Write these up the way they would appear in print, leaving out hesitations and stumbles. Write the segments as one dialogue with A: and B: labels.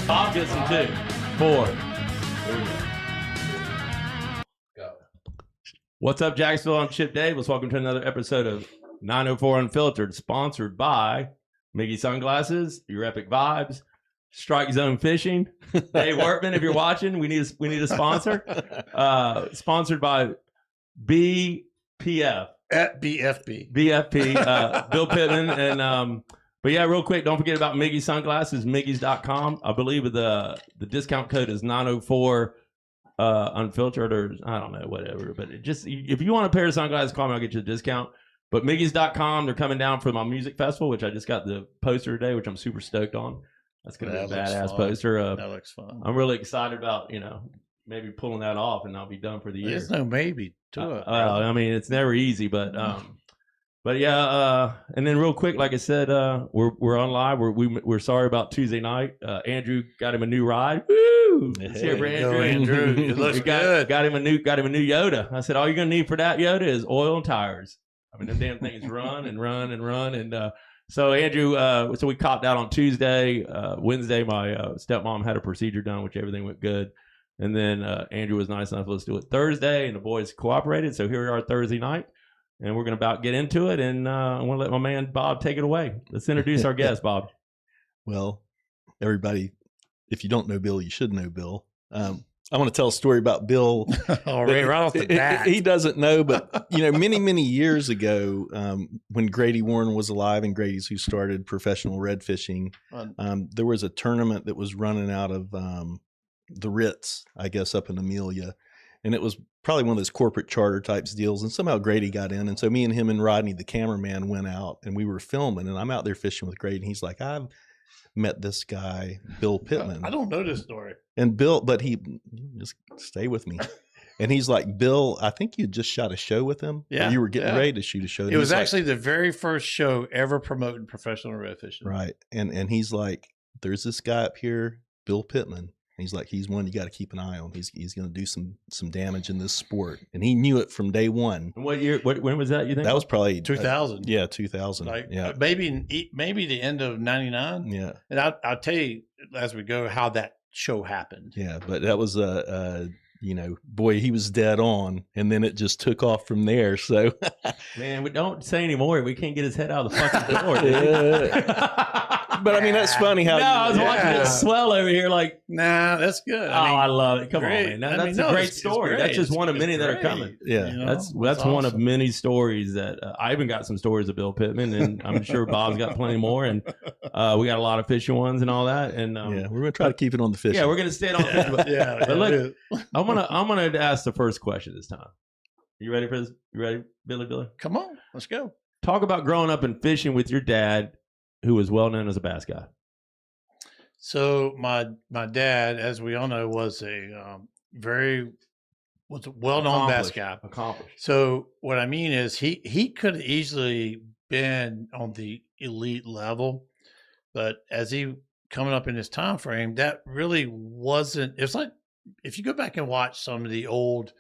A: Bob gets them too. 4. Here we go. What's up, Jacksonville? I'm Chip Davis. Welcome to another episode of 904 Unfiltered, sponsored by Mickey Sunglasses, Your Epic Vibes, Strike Zone Fishing. Dave Wortman, if you're watching, we need a sponsor. Sponsored by BPF.
B: At BFP.
A: BFP, Bill Pittman. And but yeah, real quick, don't forget about Mickey Sunglasses, Miggy's.com. I believe the discount code is 904 Unfiltered, or I don't know, whatever. But it just, if you want a pair of sunglasses, call me, I'll get you a discount. But Miggy's.com, they're coming down for my music festival, which I just got the poster today, which I'm super stoked on. That's going to be a badass poster.
B: That looks fun.
A: I'm really excited about, maybe pulling that off, and I'll be done for the year.
B: There's no maybe to it.
A: I mean, it's never easy, but yeah. And then real quick, like I said, we're on live. We're sorry about Tuesday night. Andrew got him a new ride. Woo! Let's hear for Andrew.
B: It looks good.
A: Got him a new Yoda. I said, all you're gonna need for that Yoda is oil and tires. I mean, them damn things run and run and run. And so Andrew, so we copped out on Tuesday. Wednesday, my stepmom had a procedure done, which everything went good. And then Andrew was nice enough to let's do it Thursday, and the boys cooperated. So here we are Thursday night, and we're going to about get into it. And I want to let my man Bob take it away. Let's introduce our guest, Bob.
C: Well, everybody, if you don't know Bill, you should know Bill. I want to tell a story about Bill.
B: Right off the bat.
C: He doesn't know, but many, many years ago, when Grady Warren was alive, and Grady's who started professional red fishing, there was a tournament that was running out of the Ritz, I guess, up in Amelia. And it was probably one of those corporate charter types deals. And somehow Grady got in. And so me and him and Rodney, the cameraman, went out and we were filming. And I'm out there fishing with Grady. And he's like, I've met this guy, Bill Pittman.
B: I don't know this story.
C: And Bill, but he, just stay with me. And he's like, Bill, I think you just shot a show with him.
B: Yeah.
C: Or you were getting ready to shoot a show.
B: It was actually the very first show ever promoting professional red fishing.
C: Right. And he's like, there's this guy up here, Bill Pittman. He's like, he's one you got to keep an eye on. He's going to do some damage in this sport, and he knew it from day one.
A: What year? When was that? You think
C: that was probably
B: 2000?
C: Yeah, 2000.
B: Like,
C: yeah,
B: maybe the end of '99.
C: Yeah,
B: and I'll tell you as we go how that show happened.
C: Yeah, but that was boy, he was dead on, and then it just took off from there. So,
A: man, we don't say anymore. We can't get his head out of the fucking door.
C: But I mean, that's funny how.
A: No, I was watching it swell over here. Like,
B: nah, that's good.
A: I love it. Come on, man. That's a great story. That's just one of many that are coming.
C: Yeah,
A: that's awesome. One of many stories that I even got some stories of Bill Pittman, and I'm sure Bob's got plenty more. And we got a lot of fishing ones and all that. And
C: yeah, we're gonna try to keep it on the fishing.
A: Yeah, we're gonna stay on fishing. But look, I'm gonna ask the first question this time. You ready for this? You ready, Billy?
B: Come on, let's go.
A: Talk about growing up and fishing with your dad, who was well known as a bass guy.
B: So my dad, as we all know, was a well-known bass guy.
A: Accomplished.
B: So what I mean is he could have easily been on the elite level, but as he coming up in his time frame, that really wasn't. It's like if you go back and watch some of the old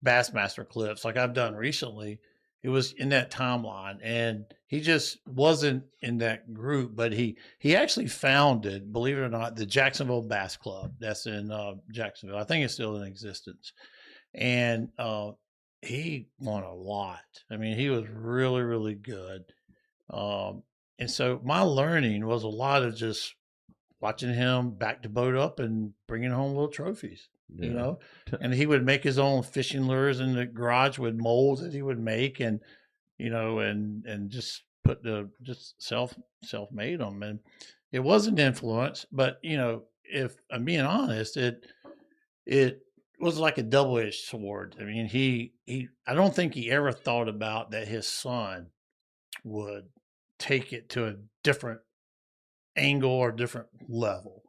B: Bassmaster clips, like I've done recently. It was in that timeline, and he just wasn't in that group. But he actually founded, believe it or not, the Jacksonville Bass Club. That's in Jacksonville. I think it's still in existence. And he won a lot. I mean, he was really, really good. And so my learning was a lot of just watching him back the boat up and bringing home little trophies. Yeah. And he would make his own fishing lures in the garage with molds that he would make, and and just put just self-made them. And it wasn't influence, but if I'm being honest, it was like a double-edged sword. I mean, I don't think he ever thought about that his son would take it to a different angle or different level.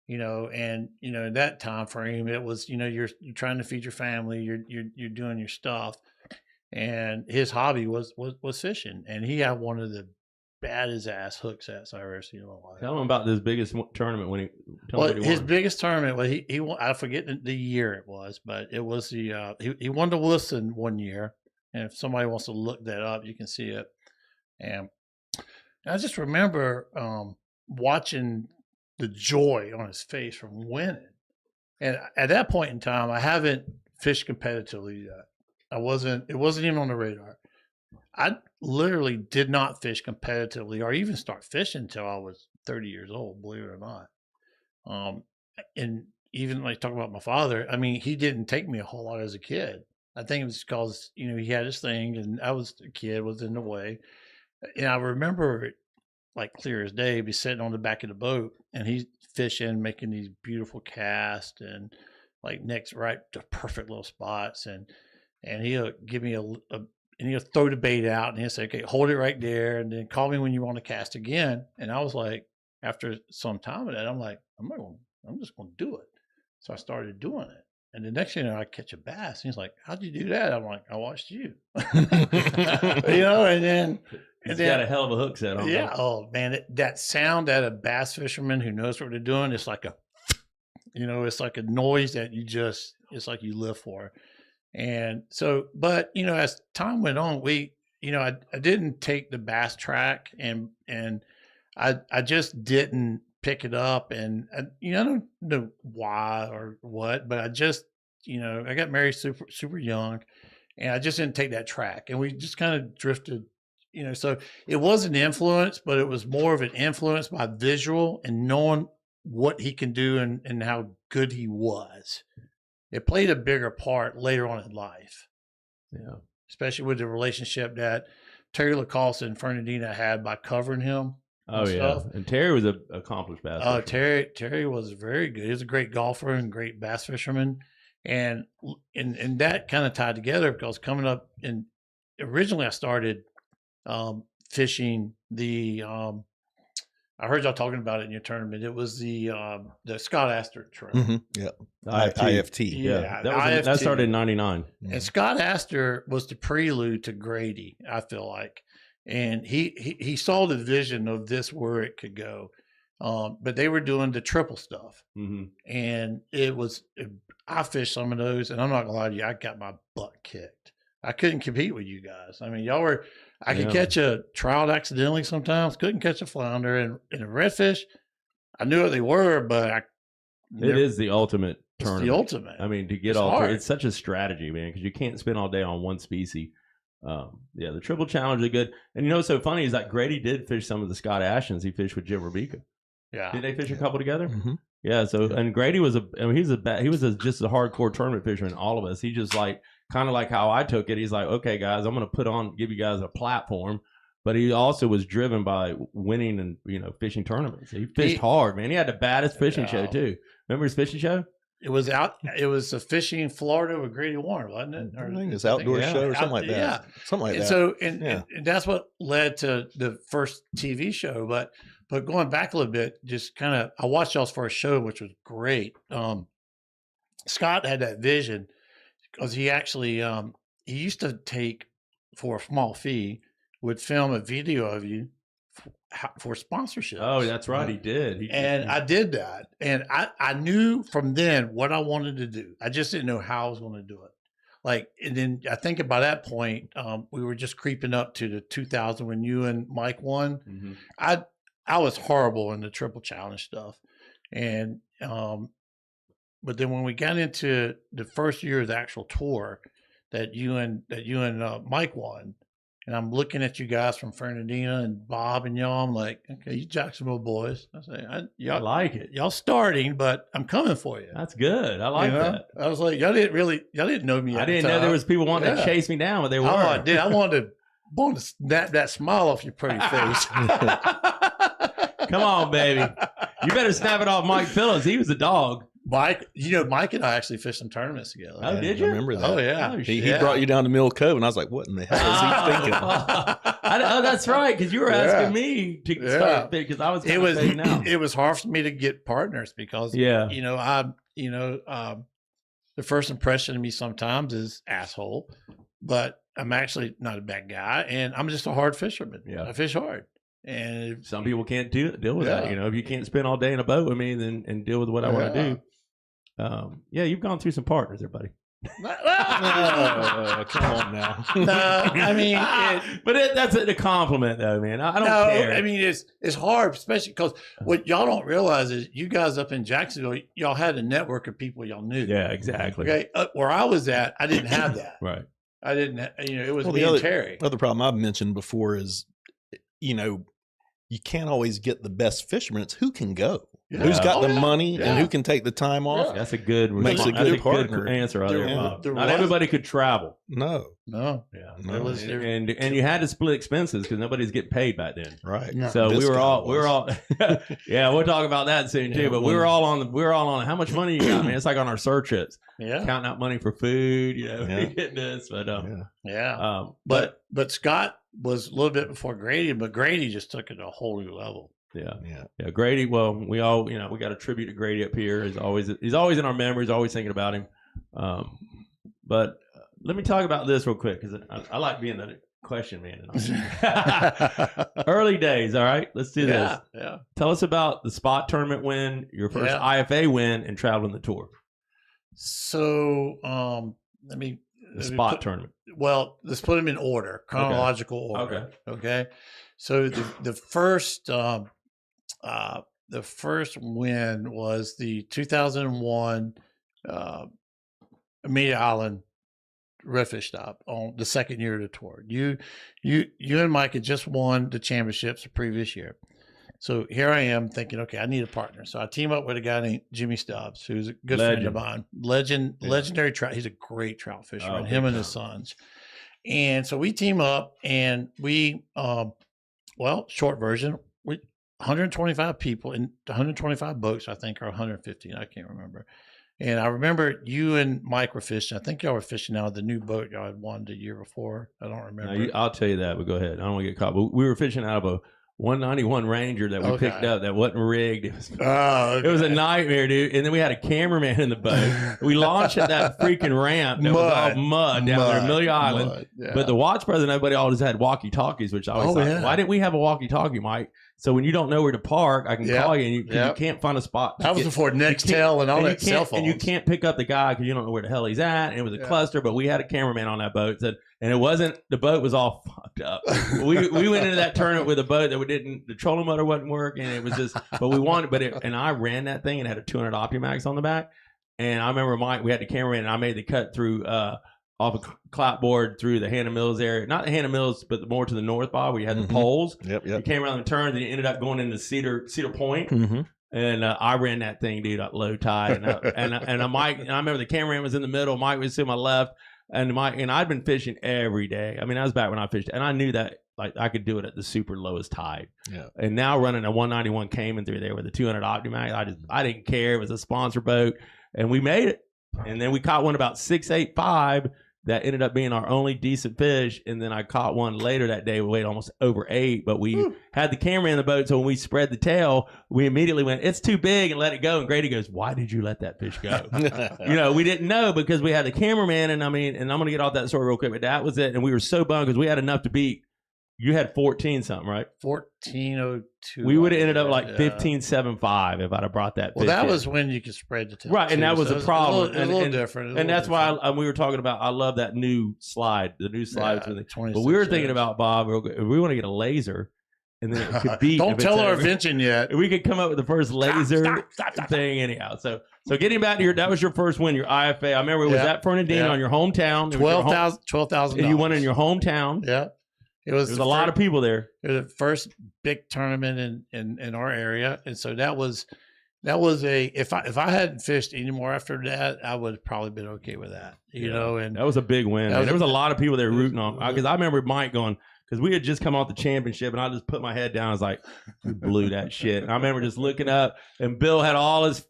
B: In that time frame, it was, you're trying to feed your family, you're doing your stuff, and his hobby was fishing, and he had one of the baddest ass hook sets I ever seen in my life.
A: Tell him about this biggest tournament when
B: his biggest tournament. Well, he won, I forget the year it was, but it was he won the Wilson one year, and if somebody wants to look that up, you can see it. And I just remember watching the joy on his face from winning. And at that point in time, I haven't fished competitively yet. It wasn't even on the radar. I literally did not fish competitively or even start fishing until I was 30 years old, believe it or not. And even like talking about my father, I mean, he didn't take me a whole lot as a kid. I think it was because, you know, he had his thing and I was a kid, was in the way. And I remember like clear as day, be sitting on the back of the boat and he's fishing, making these beautiful casts and like next right to perfect little spots. And he'll give me and he'll throw the bait out and he'll say, okay, hold it right there. And then call me when you want to cast again. And I was like, after some time of that, I'm like, I'm just going to do it. So I started doing it. And the next thing you know, I catch a bass. And he's like, how'd you do that? I'm like, I watched you. You know, and then
A: He's got a hell of a hook set on.
B: Yeah. Oh man, that sound that a bass fisherman who knows what they're doing, it's like it's like a noise that it's like you live for. And so, but you know, as time went on, I didn't take the bass track and I just didn't pick it up. And I don't know why or what, but I just, I got married super, super young and I just didn't take that track and we just kind of drifted. So it was an influence, but it was more of an influence by visual and knowing what he can do and how good he was. It played a bigger part later on in life.
A: Yeah.
B: Especially with the relationship that Terry LaCoste and Fernandina had by covering him.
A: Oh, yeah. And Terry was an accomplished bass fisherman.
B: Terry was very good. He was a great golfer and great bass fisherman. And that kind of tied together because coming up originally I started fishing the I heard y'all talking about it in your tournament. It was the Scott Astor Trail.
C: Mm-hmm. Yeah. IFT.
A: Yeah. That started in 99.
B: And Scott Astor was the prelude to Grady, I feel like. And he saw the vision of this where it could go. But they were doing the triple stuff.
A: Mm-hmm.
B: And I fished some of those, and I'm not gonna lie to you, I got my butt kicked. I couldn't compete with you guys. I mean, I could catch a trout accidentally sometimes, couldn't catch a flounder, and a redfish, I knew what they were, but
A: it is the ultimate tournament.
B: It's the ultimate.
A: I mean, to get it's such a strategy, man, because you can't spend all day on one species. The triple challenge is good. And what's so funny is that Grady did fish some of the Scott Ashens. He fished with Jim Rebecca.
B: Yeah.
A: Did they fish a couple together?
C: Mm-hmm.
A: Yeah. So, and Grady was just a hardcore tournament fisherman. All of us. He just kind of like how I took it. He's like, okay, guys, I'm going to give you guys a platform. But he also was driven by winning and, fishing tournaments. He fished hard, man. He had the baddest fishing show too. Remember his fishing show?
B: It was a fishing in Florida with Grady Warren, wasn't it?
C: I think it's outdoor show or something like that.
B: Yeah.
C: Something like that.
B: So, and that's what led to the first TV show. But going back a little bit, just kind of, I watched y'all's first show, which was great. Scott had that vision because he actually, he used to take, for a small fee, would film a video of you for sponsorship.
A: Oh, that's right. He did.
B: I did that. And I knew from then what I wanted to do. I just didn't know how I was going to do it. And then I think by that point, we were just creeping up to the 2000 when you and Mike won. Mm-hmm. I was horrible in the triple challenge stuff. And, but then when we got into the first year of the actual tour that you and Mike won, and I'm looking at you guys from Fernandina and Bob and y'all, I'm like, okay, you Jacksonville boys. I say, y'all
A: like it.
B: Y'all starting, but I'm coming for you.
A: That's good. I like that.
B: I was like, y'all didn't know me.
A: I didn't know there was people wanting to chase me down, but they were.
B: Oh, I did. I wanted to snap that smile off your pretty face.
A: Come on, baby. You better snap it off Mike Phillips. He was a dog.
B: Mike and I actually fished some tournaments together.
A: Oh, did you?
C: I remember that.
B: Oh, yeah.
C: He brought you down to Mill Cove, and I was like, what in the hell is he thinking?
A: That's right, because you were asking me to start because I was fading out.
B: It was hard for me to get partners because, the first impression of me sometimes is asshole, but I'm actually not a bad guy, and I'm just a hard fisherman. Yeah. I fish hard. And
A: some people can't deal with that. If you can't spend all day in a boat with me and deal with what I want to do. You've gone through some partners there, buddy.
C: Come on now.
B: No, I mean,
A: that's a compliment, though, man. I don't care.
B: I mean, it's hard, especially because what y'all don't realize is you guys up in Jacksonville, y'all had a network of people y'all knew.
A: Yeah, exactly.
B: Okay, where I was at, I didn't have that.
A: Right.
B: I didn't. It was me and Terry.
C: Other problem I've mentioned before is, you can't always get the best fishermen. It's who can go. Yeah. Who's got the money and who can take the time off?
A: That's a good
C: makes a good partner.
A: Answer. Not everybody could travel.
C: No.
A: Yeah. No. And you had to split expenses because nobody's getting paid back then.
C: Right.
A: No. So we were all yeah, we'll talk about that soon too. But we were all on how much money you got, man? It's like on our search trips.
B: Yeah.
A: Counting out money for food, getting this. But
B: but Scott was a little bit before Grady, but Grady just took it to a whole new level.
A: Yeah. Grady. Well, we all, we got a tribute to Grady up here. He's always in our memories. Always thinking about him. But let me talk about this real quick because I like being the question man. Early days. All right, let's do this.
B: Yeah.
A: Tell us about the spot tournament win, your first IFA win, and traveling the tour.
B: So,
A: the spot tournament.
B: Well, let's put them in order, chronological order. Okay. So the first win was the 2001 Amelia Island redfish stop on the second year of the tour. You and Mike had just won the championships the previous year. So here I am thinking, okay, I need a partner. So I team up with a guy named Jimmy Stubbs, who's a good friend of mine. Legendary trout. He's a great trout fisherman, him and his sons. And so we team up and we, short version, 125 people in 125 boats, I think, or 115. I can't remember. And I remember you and Mike were fishing. I think y'all were fishing out of the new boat y'all had won the year before. I don't remember.
A: No, I'll tell you that, but go ahead. I don't want to get caught. But we were fishing out of a 191 Ranger that we picked up that wasn't rigged. It was a nightmare, dude. And then we had a cameraman in the boat. We launched at that freaking ramp that was all mud down there, Amelia Island. Yeah. But the watch president, everybody always had walkie-talkies, which I always thought, why didn't we have a walkie-talkie, Mike? So when you don't know where to park, I can call you, and you can't find a spot.
B: That was before Nextel and all that cell phones.
A: And you can't pick up the guy because you don't know where the hell he's at. And it was a cluster, but we had a cameraman on that boat. And it wasn't, the boat was all fucked up. We went into that tournament with a boat that the trolling motor wasn't working. It was just, but we wanted, and I ran that thing and had a 200 Optimax on the back. And I remember Mike, we had the cameraman, and I made the cut through, off a clapboard through the Hannah Mills area. Not the Hannah Mills, but more to the north bar where you had the poles.
C: Yep.
A: You came around the turns and you ended up going into Cedar Point. And I ran that thing, dude, at low tide. And Mike, and I remember the cameraman was in the middle. Mike was to my left. And I'd been fishing every day. I mean, that was back when I fished. And I knew that I could do it at the super lowest tide. Yeah. And now running a 191 Cayman through there with a 200 Optimax, I didn't care. It was a sponsor boat. And we made it. And then we caught one about 685 that ended up being our only decent fish. And then I caught one later that day. We weighed almost over 8, but we had the camera in the boat. So when we spread the tail, we immediately went, it's too big, and let it go. And Grady goes, why did you let that fish go? We didn't know because we had the cameraman. And I'm going to get off that story real quick, but that was it. And we were so bummed because we had enough to beat. You had 14 something, right?
B: 1402.
A: We would have ended up like 1575 if I'd have brought that fish.
B: Well, that was when you could spread the tail.
A: Right, and that was a problem.
B: It was a little different.
A: And that's why we were talking about, I love that new slide. The new slide. But we were thinking about, Bob, we want to get a laser. And then it could be.
B: Don't tell our invention yet.
A: We could come up with the first laser thing anyhow. So getting back to that was your first win, your IFA. I remember it was at Fernandina on your hometown.
B: $12,000.
A: And you won in your hometown.
B: Yeah. There's
A: a lot of people there.
B: It was the first big tournament in our area, and so that was if I hadn't fished anymore after that, I would have probably been okay with that, you know. And
A: that was a big win. There was a lot of people there rooting on because I remember Mike going because we had just come off the championship, and I just put my head down. I was like, "We blew that shit." And I remember just looking up, and Bill had all his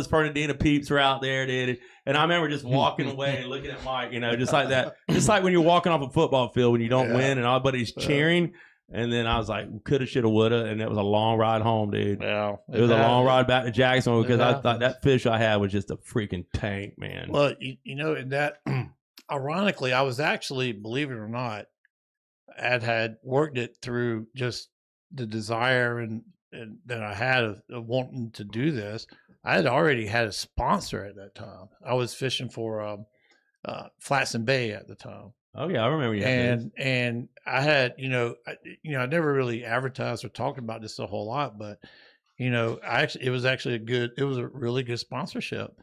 A: Fernandina peeps were out there, dude. And I remember just walking away and looking at Mike, just like that. Just like when you're walking off a football field when you don't win and everybody's cheering. And then I was like, coulda, shoulda, woulda. And it was a long ride home, dude. Yeah. It was a long ride back to Jacksonville because I thought that fish I had was just a freaking tank, man.
B: Well, and that, ironically, I was actually, believe it or not, had worked it through just the desire and that I had of wanting to do this. I had already had a sponsor at that time. I was fishing for Flatson Bay at the time.
A: Oh yeah, I remember you.
B: And I had, I never really advertised or talked about this a whole lot, but it was a really good sponsorship,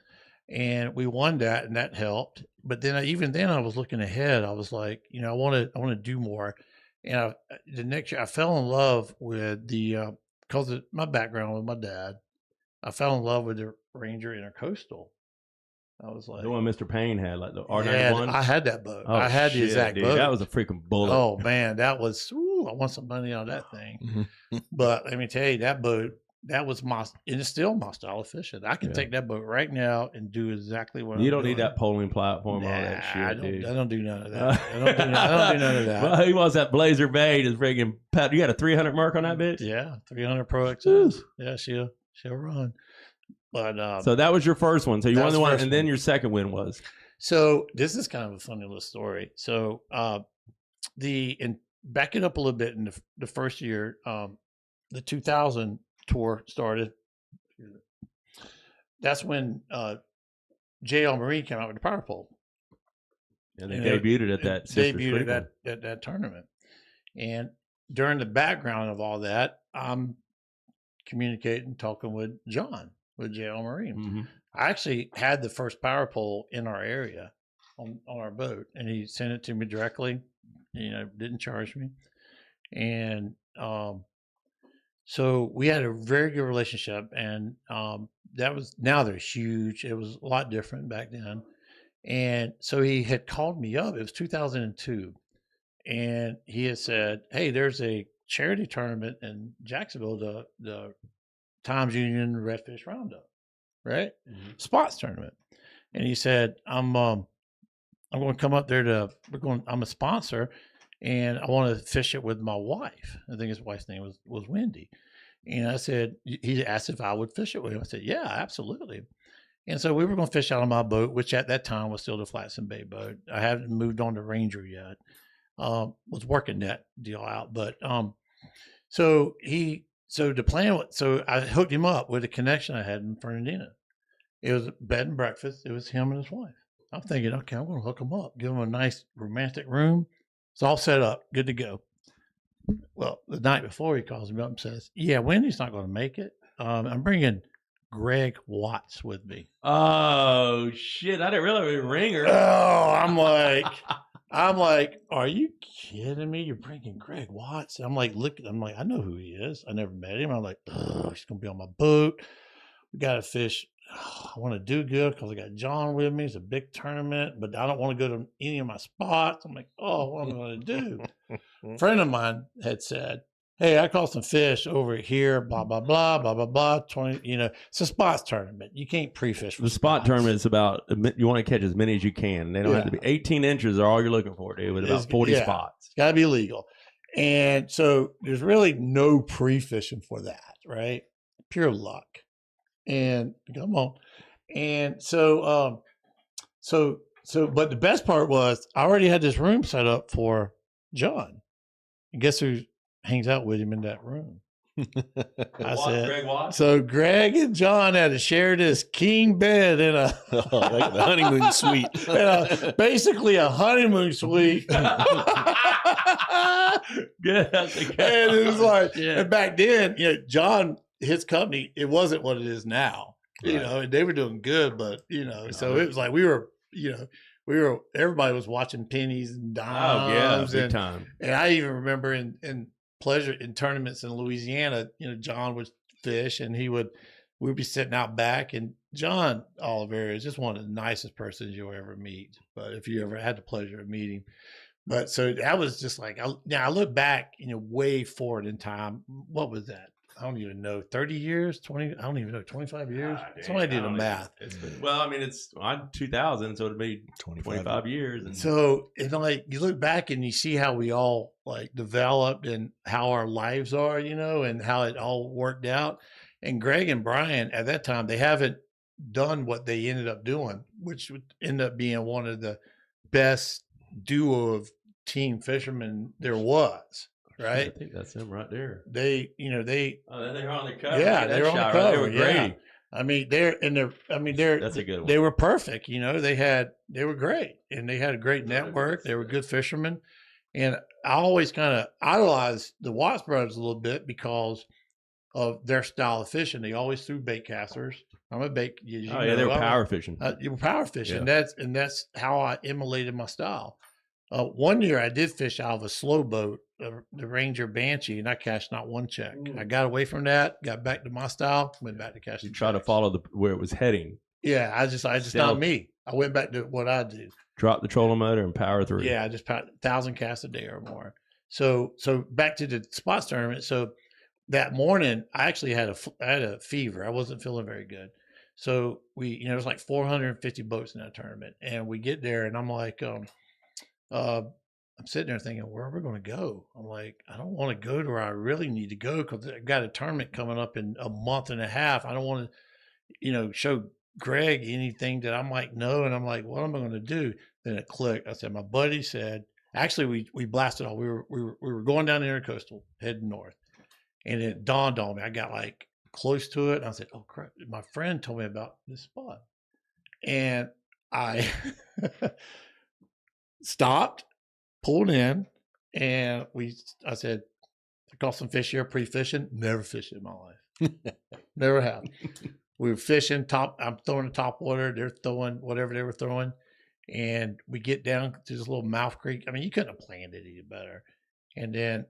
B: and we won that, and that helped. But then even then I was looking ahead. I was like, I want to do more. And the next year I fell in love with because of my background with my dad, I fell in love with the Ranger Intercoastal. I was like,
A: the one Mr. Payne had, like the R91.
B: Yeah, I had that boat.
A: Oh,
B: I had the exact boat.
A: That was a freaking bullet.
B: Oh man, that was. I want some money on that thing. But let me tell you, that boat, that was and it's still my style of fishing. I can take that boat right now and do exactly what
A: you don't need that polling platform, all that shit.
B: I don't do none of that. I don't do none of that.
A: Well, he was at Blazer Bay, just friggin' you got a 300 Merc on that bitch?
B: Yeah, 300 Pro XS. Yeah, she'll run. But
A: so that was your first one. So you won the one, and then your second win was.
B: So this is kind of a funny little story. So back it up a little bit in the first year, the 2000 tour started. That's when JL Marine came out with the power pole.
A: And they debuted at that.
B: Debuted at that tournament. And during the background of all that, I'm talking with John with JL Marine.
A: Mm-hmm.
B: I actually had the first power pole in our area on our boat, and he sent it to me directly. Didn't charge me. And so we had a very good relationship, and now they're huge. It was a lot different back then. And so he had called me up. It was 2002. And he had said, hey, there's a charity tournament in Jacksonville, the Times Union Redfish Roundup, right? Mm-hmm. Spots tournament. And he said, I'm going to come up there I'm a sponsor, and I want to fish it with my wife. I think his wife's name was Wendy. And I said, he asked if I would fish it with him. I said, yeah, absolutely. And so we were going to fish out of my boat, which at that time was still the Flatson Bay boat. I haven't moved on to Ranger yet. Was working that deal out. But so the plan, so I hooked him up with a connection I had in Fernandina. It was a bed and breakfast. It was him and his wife. I'm thinking, okay, I'm going to hook him up, give him a nice romantic room. It's all set up, good to go. Well, the night before, he calls me up and says, yeah, Wendy's not going to make it. I'm bringing Greg Watts with me.
A: Oh, shit. I didn't realize it was a ringer.
B: Oh, I'm like, are you kidding me? You're bringing Greg Watts? I'm like, I know who he is. I never met him. I'm like, oh, he's going to be on my boat. We got to fish. Oh, I want to do good because I got John with me. It's a big tournament, but I don't want to go to any of my spots. I'm like, oh, what am I going to do? A friend of mine had said, hey, I caught some fish over here, blah, blah, blah, blah, blah, blah. 20, it's a spots tournament. You can't pre-fish for
A: the spot tournament is about, you want to catch as many as you can. They don't have to be 18 inches are all you're looking for, dude, with about 40 spots.
B: It's got to be legal. And so there's really no pre-fishing for that, right? Pure luck. And come on. And so, but the best part was I already had this room set up for John. And guess who hangs out with him in that room? I said,
A: Greg Watts?
B: So Greg and John had to share this king bed in a
C: like the honeymoon suite.
B: Basically a honeymoon suite.
A: Good.
B: And it was like, and back then, John, his company, it wasn't what it is now, and they were doing good, but, so it was like we were, everybody was watching pennies and dimes.
A: Oh, yeah, big time.
B: And I even remember in tournaments in Louisiana, John would fish and we'd be sitting out back, and John Oliver is just one of the nicest persons you'll ever meet. But if you ever had the pleasure of meeting, but so that was just like, I look back, way forward in time. What was that? I don't even know, 30 years, 20, I don't even know, 25 years. Somebody did the math.
A: It's 2000, so it'd be 25 years. And
B: so it's like, you look back and you see how we all like developed and how our lives are, and how it all worked out. And Greg and Brian at that time, they haven't done what they ended up doing, which would end up being one of the best duo of team fishermen there was. Right,
A: I think that's them right there.
B: They
A: they're on the cover.
B: Yeah, they were on the cover.
A: They were Grady.
B: I mean, they're
A: That's a good one.
B: They were perfect. You know, they were great, and they had a great network. They were good fishermen, and I always kind of idolized the Watts brothers a little bit because of their style of fishing. They always threw bait casters. I'm a bait.
A: They were power fishing.
B: You were power fishing.
A: Yeah.
B: That's how I emulated my style. One year I did fish out of a slow boat, the Ranger Banshee, and I cashed not one check. I got away from that, got back to my style, went back to casting.
A: You try to follow where it was heading.
B: Yeah, I just not me. I went back to what I do.
A: Drop the trolling motor and power through.
B: Yeah, I just 1,000 casts a day or more. So back to the spots tournament. So that morning I actually had a fever. I wasn't feeling very good. So it was like 450 boats in that tournament, and we get there, and I'm like, I'm sitting there thinking, where are we going to go? I'm like, I don't want to go to where I really need to go because I've got a tournament coming up in a month and a half. I don't want to, show Greg anything that I might know. And I'm like, what am I going to do? Then it clicked. I said, my buddy said, actually, we blasted off. We were going down the intercoastal, heading north. And it dawned on me. I got like close to it. And I said, oh, crap. My friend told me about this spot. And I stopped, pulled in, and I said, I caught some fish here pre-fishing. Never fished in my life. Never have. We were fishing I'm throwing the top water. They're throwing whatever they were throwing. And we get down to this little mouth creek. I mean, you couldn't have planned it any better. And then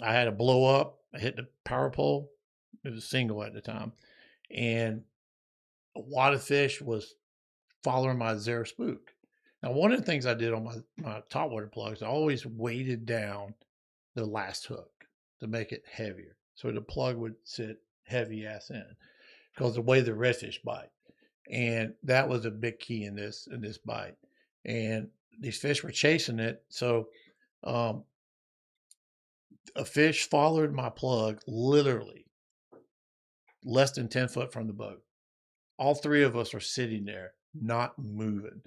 B: I had a blow up. I hit the power pole. It was single at the time. And a wad of fish was following my Zero Spook. Now, one of the things I did on my topwater plugs, I always weighted down the last hook to make it heavier. So the plug would sit heavy ass in because the way the redfish bite. And that was a big key in this bite. And these fish were chasing it. So a fish followed my plug literally less than 10 foot from the boat. All three of us are sitting there, not moving.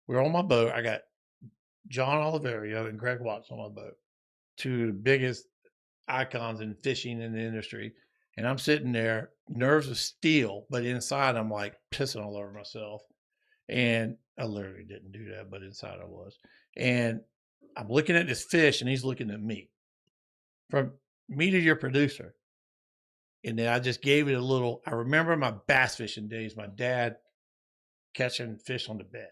B: We're on my boat. I got John Oliverio and Greg Watts on my boat, two of the biggest icons in fishing in the industry. And I'm sitting there, nerves of steel, but inside I'm like pissing all over myself. And I literally didn't do that, but inside I was. And I'm looking at this fish and he's looking at me. From me to your producer. And then I just gave it a little, I remember my bass fishing days, my dad catching fish on the bed.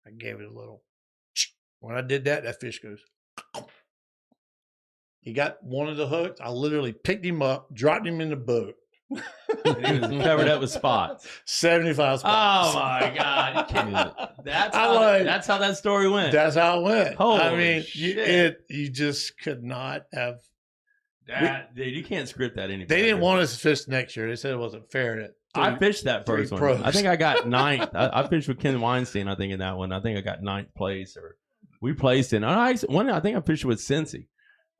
B: I gave it a little. When I did that, that fish goes. He got one of the hooks. I literally picked him up, dropped him in the boat.
A: And he was covered up with spots.
B: 75 spots.
A: Oh my God. You can't, that's how that story went.
B: That's how it went.
A: Holy
B: I mean,
A: shit.
B: you just could not have.
A: Dude, you can't script that any better.
B: They didn't want us to fish next year. They said it wasn't fair.
A: I fished that first one.
B: pros.
A: I think I got ninth. I fished with Ken Weinstein, I think, in that one. I think I got ninth place, or we placed in. I think I fished with Cincy.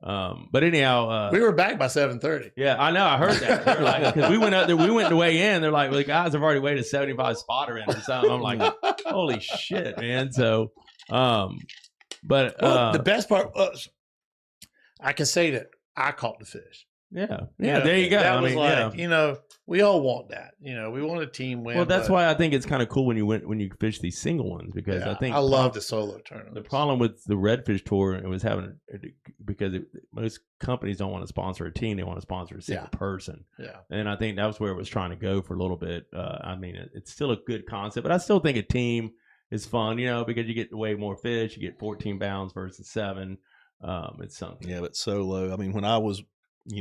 A: But anyhow,
B: we were back by 7:30.
A: Yeah, I know. I heard that. They're like, because we went up there, we went to weigh in. They're like, well, the guys have already weighed a 75 spotter in or something. I'm like, holy shit, man. So, but
B: the best part was, I can say that I caught the fish.
A: Yeah. There you go.
B: That was we all want that. We want a team win.
A: Well, that's why I think it's kind of cool when you fish these single ones, because I think
B: I love the solo tournament.
A: The problem with the Redfish Tour, it was because most companies don't want to sponsor a team; they want to sponsor a single person. Yeah, and I think that was where it was trying to go for a little bit. I mean, it's still a good concept, but I still think a team is fun. Because you get way more fish, you get 14 pounds versus 7. It's something.
C: Yeah, but solo. I mean, when I was,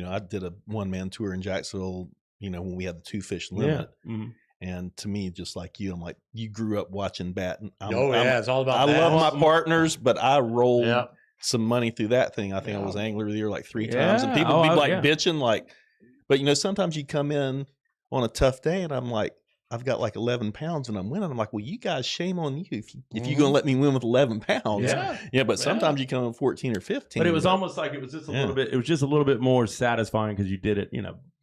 C: I did a one-man tour in Jacksonville, when we had the 2 fish limit. Yeah. Mm-hmm. And to me, just like you, I'm like, you grew up watching bat.
B: It's all about that.
C: I love my partners, but I rolled some money through that thing. I think I was Angler of the Year like 3 times. And people would be bitching but sometimes you come in on a tough day and I'm like, I've got like 11 pounds and I'm winning. I'm like, well, you guys, shame on you if you're going to let me win with 11 pounds. Yeah. But sometimes you come in 14 or 15.
A: But it was almost like it was just a little bit. It was just a little bit more satisfying because you did it,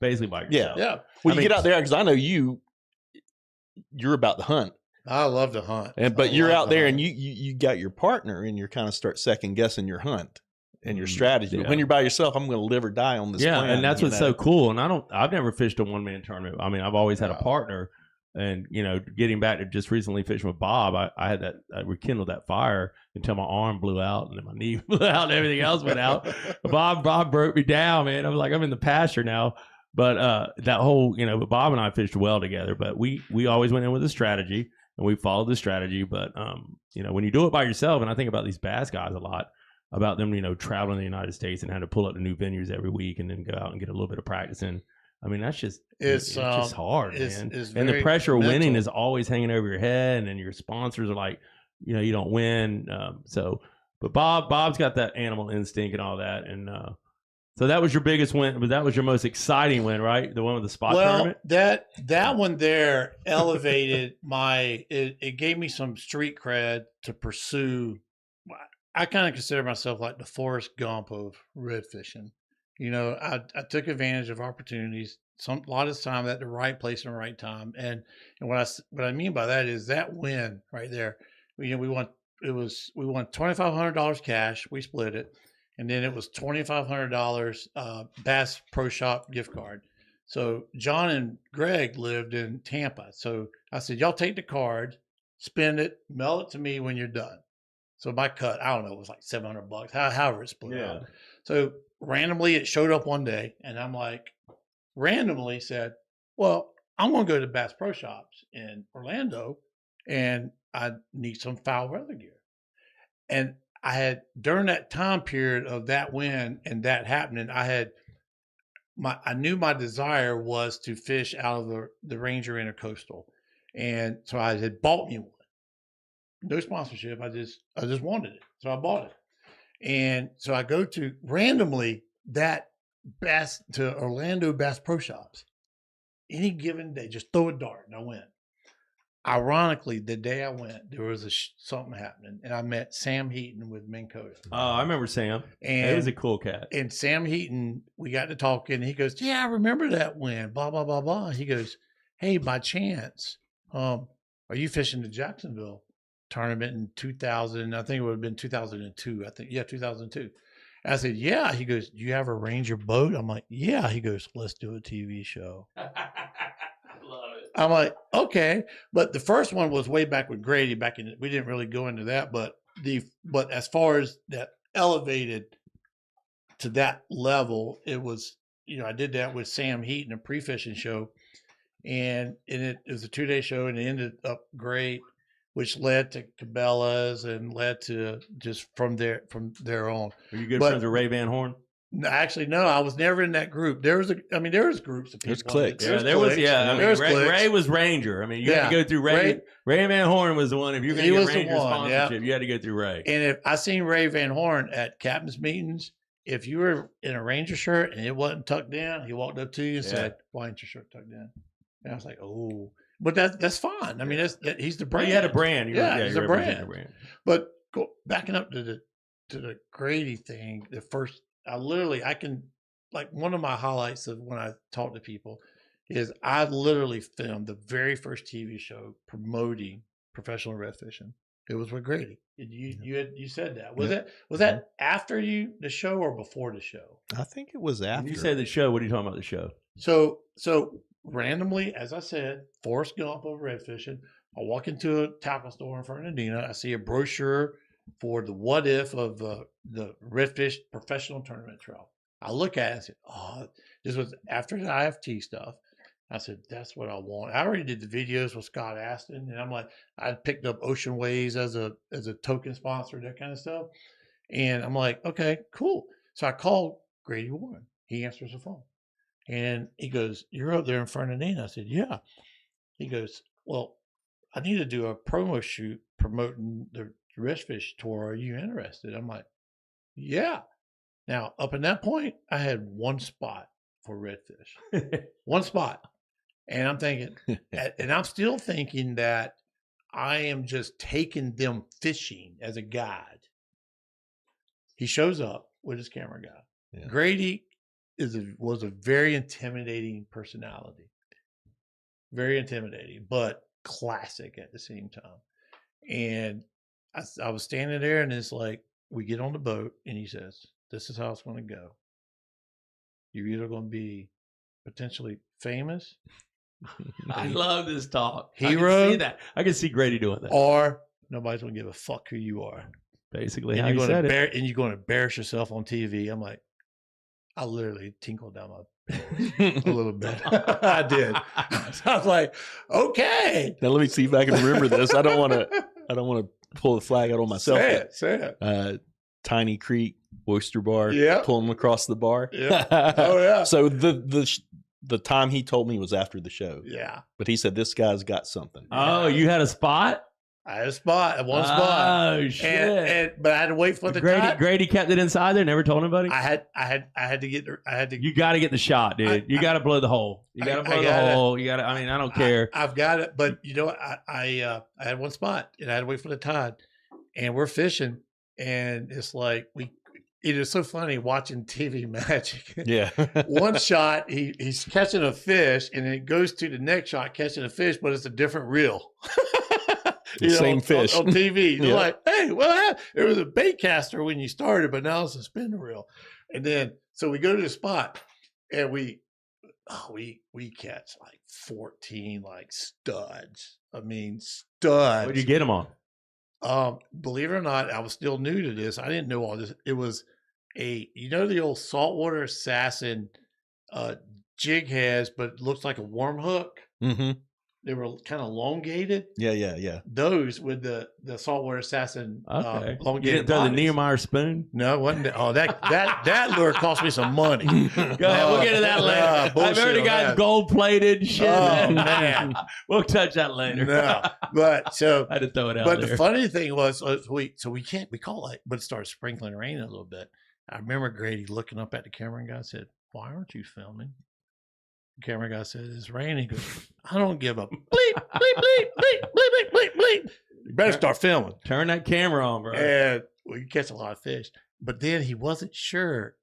A: basically by yourself.
C: Yeah. Well, you get out there because I know you're about to hunt.
B: I love to hunt.
C: But you're out there and you got your partner and you're kind of start second guessing your hunt. and your strategy. But when you're by yourself, I'm going to live or die on this plan.
A: And that's what's so cool. And I've never fished a one-man tournament. I mean, I've always had a partner. And, getting back to just recently fishing with Bob, I rekindled that fire until my arm blew out and then my knee blew out and everything else went out. Bob broke me down, man. I'm like, I'm in the pasture now. But that whole, but Bob and I fished well together, but we always went in with a strategy and we followed the strategy. But, when you do it by yourself, and I think about these bass guys a lot, about them, traveling the United States and having to pull up to new venues every week and then go out and get a little bit of practice in. I mean, that's just it's just hard, man. And the pressure of winning is always hanging over your head, and then your sponsors are like, you don't win. But Bob's got that animal instinct and all that, and so that was your biggest win, but that was your most exciting win, right? The one with the spot tournament.
B: That one there elevated it gave me some street cred to pursue. I kind of consider myself like the Forrest Gump of red fishing. I took advantage of opportunities. A lot of time at the right place and the right time. And what I mean by that is that win right there. We won $2,500 cash. We split it, and then it was $2,500 Bass Pro Shop gift card. So John and Greg lived in Tampa. So I said, y'all take the card, spend it, mail it to me when you're done. So my cut, I don't know, it was like $700, however it split up. So randomly it showed up one day, and I'm like, randomly said, well, I'm going to go to Bass Pro Shops in Orlando, and I need some foul weather gear. And I had, during that time period of that win and that happening, I knew my desire was to fish out of the Ranger Intercoastal. And so I had bought me one. No sponsorship. I just wanted it. So I bought it. And so I go to randomly that to Orlando Bass Pro Shops. Any given day, just throw a dart and I went. Ironically, the day I went, there was something happening, and I met Sam Heaton with Minn Kota.
A: Oh, I remember Sam. And he was a cool cat.
B: And Sam Heaton, we got to talking. He goes, "Yeah, I remember that win." Blah blah blah blah. He goes, "Hey, by chance, are you fishing the Jacksonville tournament in 2000? I think it would have been 2002. 2002." I said, "Yeah." He goes, "Do you have a Ranger boat?" I'm like, "Yeah." He goes, "Let's do a TV show."
A: Love it.
B: I'm like, okay. But the first one was way back with Grady. We didn't really go into that, but as far as that elevated to that level, it was, I did that with Sam Heaton, a pre-fishing show, and it was a 2-day show, and it ended up great, which led to Cabela's and led to just from there on.
A: Are you good friends with Ray Van Horn?
B: Actually, no, I was never in that group. There was groups of people.
C: There's cliques.
A: Ray was Ranger. I mean, you had to go through Ray. Ray Van Horn was the one. If you're going to get Ranger sponsorship, you had to go through Ray.
B: And if I seen Ray Van Horn at captain's meetings, if you were in a Ranger shirt and it wasn't tucked in, he walked up to you and said, "Why ain't your shirt tucked in?" And I was like, "Oh." But that's fine. I mean, he's the brand.
A: Well, you had a brand.
B: He's a brand. But backing up to the Grady thing, the first, I can, like, one of my highlights of when I talk to people is I literally filmed the very first TV show promoting professional red fishing. It was with Grady. You said that. Was that after the show or before the show?
C: I think it was after.
A: When you say the show, what are you talking about, the show?
B: So randomly, as I said, Forrest Gump of red fishing. I walk into a tackle store in Fernandina. I see a brochure for the what if of the redfish professional tournament trail. I look at it and said, "Oh, this was after the IFT stuff." I said, "That's what I want." I already did the videos with Scott Aston, and I'm like, I picked up Ocean Waves as a token sponsor, that kind of stuff. And I'm like, okay, cool. So I called Grady Warren. He answers the phone, and he goes, "You're up there in Fernandina?" I said, "Yeah." He goes, "Well, I need to do a promo shoot promoting the Redfish tour. Are you interested?" I'm like, "Yeah." Now, up in that point, I had one spot for redfish, one spot. And I'm thinking, and I'm still thinking that I am just taking them fishing as a guide. He shows up with his camera guy. Yeah. Grady was a very intimidating personality, very intimidating, but classic at the same time. And I was standing there, and it's like, we get on the boat, and he says, this is how it's going to go. You're either going to be potentially famous.
A: I love this talk.
B: Hero.
A: I can see that. I can see Grady doing that.
B: Or nobody's going to give a fuck who you are.
A: Basically,
B: And
A: how you said it.
B: and you're going to embarrass yourself on TV. I'm like, I literally tinkled down my a little bit. I did. So I was like, okay.
C: Now let me see if I can remember this. I don't want to pull the flag out on myself.
B: Say it.
C: Tiny Creek Oyster Bar.
B: Yeah.
C: Pulling across the bar.
B: Yeah. Oh yeah.
C: So the time he told me was after the show.
B: Yeah.
C: But he said this guy's got something.
A: Oh, you had a spot?
B: I had a spot, one spot.
A: Oh shit!
B: But I had to wait for the time.
A: Grady kept it inside there. Never told anybody.
B: I had to get. I had to.
A: You got to get the shot, dude. You got to blow the hole. You got to blow the hole. You got to. I mean, I don't care.
B: I've got it, but you know, I had one spot, and I had to wait for the tide, and we're fishing, and it's like it is so funny watching TV magic.
C: Yeah.
B: One shot, he's catching a fish, and it goes to the next shot catching a fish, but it's a different reel.
C: Same fish
B: on TV. You're like, hey, well, it was a bait caster when you started, but now it's a spinner reel. And then, so we go to the spot, and we catch like 14 like studs. I mean, studs.
A: What'd you get them on?
B: Believe it or not, I was still new to this. I didn't know all this. It was the old saltwater assassin jig heads, but it looks like a worm hook.
C: Mm-hmm.
B: They were kind of elongated.
C: Yeah.
B: Those with the saltwater assassin.
A: Okay.
B: Elongated.
A: You didn't throw the
B: bodies.
A: Niemeyer spoon?
B: No, it wasn't. Oh, that lure cost me some money.
A: Go ahead. We'll get to that later. I've heard the guy's gold plated shit.
B: Oh man,
A: we'll touch that later.
B: No, but so
A: I had to throw it out.
B: But
A: there.
B: the funny thing was, we call it, but it started sprinkling rain a little bit. I remember Grady looking up at the camera and guy said, "Why aren't you filming?" The camera guy said, "It's raining." He goes, "I don't give a bleep, bleep, bleep, bleep, bleep, bleep, bleep. You better start filming."
A: Turn that camera on, bro.
B: And we catch a lot of fish. But then he wasn't sure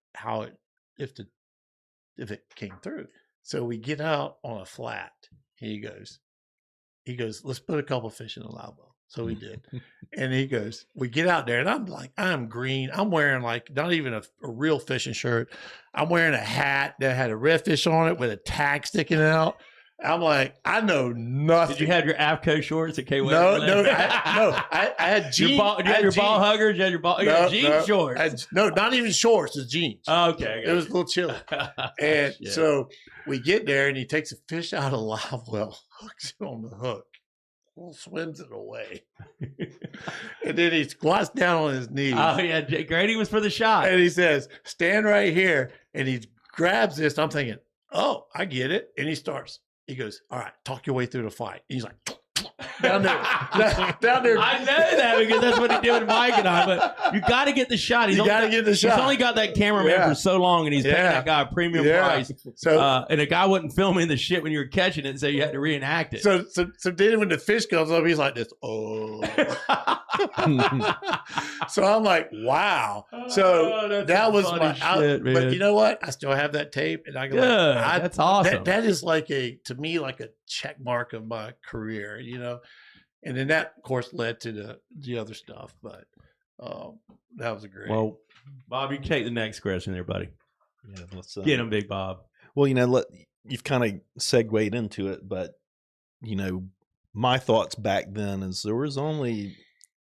B: if it came through. So we get out on a flat. He goes, "Let's put a couple fish in the live well." So we did. And he goes, we get out there, and I'm like, I'm green. I'm wearing like not even a real fishing shirt. I'm wearing a hat that had a redfish on it with a tag sticking out. I'm like, I know nothing.
A: Did you have your AFCO shorts at K-Way?
B: I had jeans.
A: You had your ball huggers? You had your jean shorts?
B: Not even shorts. It's jeans.
A: Okay.
B: It was a little chilly. And so we get there, and he takes a fish out of the live well, hooks it on the hook, swims it away. And then he squats down on his knees.
A: Oh, yeah. Grady was for the shot.
B: And he says, "Stand right here." And he grabs this. I'm thinking, oh, I get it. And he goes, "All right, talk your way through the fight." And he's like, down there.
A: I know that because that's what he did with Mike and I. But you got to get the shot.
B: You got to get the shot.
A: He's only got that cameraman for so long, and he's paying that guy a premium price.
B: So,
A: and the guy wasn't filming the shit when you were catching it, so you had to reenact it.
B: So then when the fish comes up, he's like this. Oh. So I'm like, wow. So that was my shit, man. But you know what? I still have that tape, and I go,
A: that's awesome.
B: That is like to me like a check mark of my career, you know. And then that, of course, led to the other stuff. But that was a great.
A: Well, Bob, you take the next question there, buddy.
C: Yeah, let's
A: get him, Big Bob.
C: Well, you've kind of segued into it, but my thoughts back then is there was only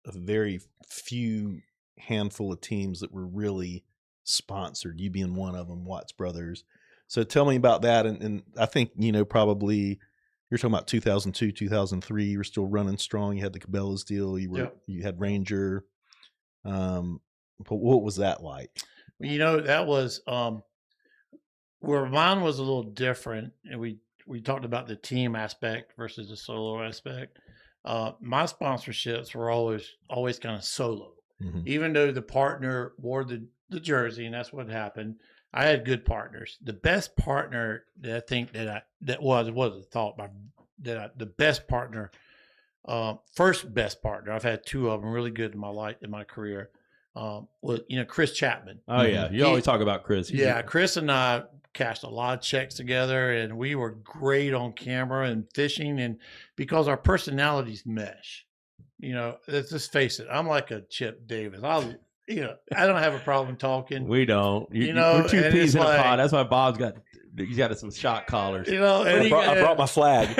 C: a very few handful of teams that were really sponsored, you being one of them, Watts Brothers. So tell me about that. And I think, probably you're talking about 2002, 2003, you were still running strong. You had the Cabela's deal. You had Ranger. But what was that like?
B: That was where mine was a little different. And we talked about the team aspect versus the solo aspect. My sponsorships were always kind of solo. Mm-hmm. Even though the partner wore the jersey, and that's what happened. I had good partners. The best partner that I think the best partner, first best partner. I've had two of them really good in my career. Was Chris Chapman.
A: Oh yeah, you always talk about Chris.
B: Chris and I cashed a lot of checks together, and we were great on camera and fishing, and because our personalities mesh. Let's just face it. I'm like a Chip Davis. I don't have a problem talking.
A: We don't.
B: You know,
A: we're two
B: and
A: peas
B: it's
A: in a
B: like-
A: pod. That's why Bob's he's got some shot collars.
B: And
C: I brought my flag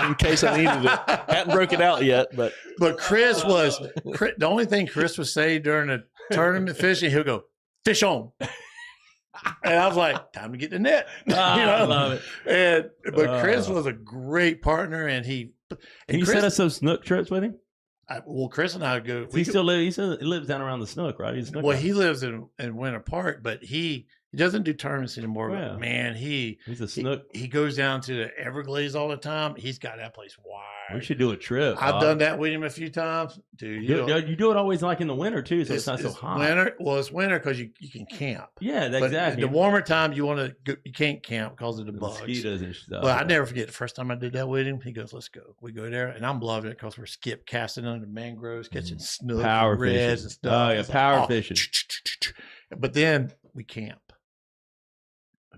C: in case I needed it. Hadn't broke it out yet, but
B: Chris the only thing Chris would say during the tournament fishing, he'll go, "Fish on." And I was like, time to get the net.
A: I love it.
B: But Chris was a great partner, and
A: Can you set us some snook trips with him?
B: Chris and I would go.
A: He still lives down around the snook, right? He's a snook guy.
B: He lives in Winter Park, but he doesn't do tournaments anymore.
A: Yeah.
B: But man,
A: he's a snook.
B: He goes down to the Everglades all the time. He's got that place wide.
A: We should do a trip.
B: I've done that with him a few times, dude.
A: You do it always like in the winter too, so it's not so hot.
B: It's winter because you can camp.
A: Yeah,
B: But
A: exactly.
B: the warmer time you want to go, you can't camp because of the bugs.
A: Mosquitoes and stuff.
B: But I never forget the first time I did that with him. He goes, "Let's go." We go there, and I'm loving it because we're skip casting under mangroves, catching snook,
A: Power
B: and reds
A: fishing.
B: and stuff.
A: Oh yeah,
B: It's
A: power
B: like,
A: fishing.
B: But then we camp.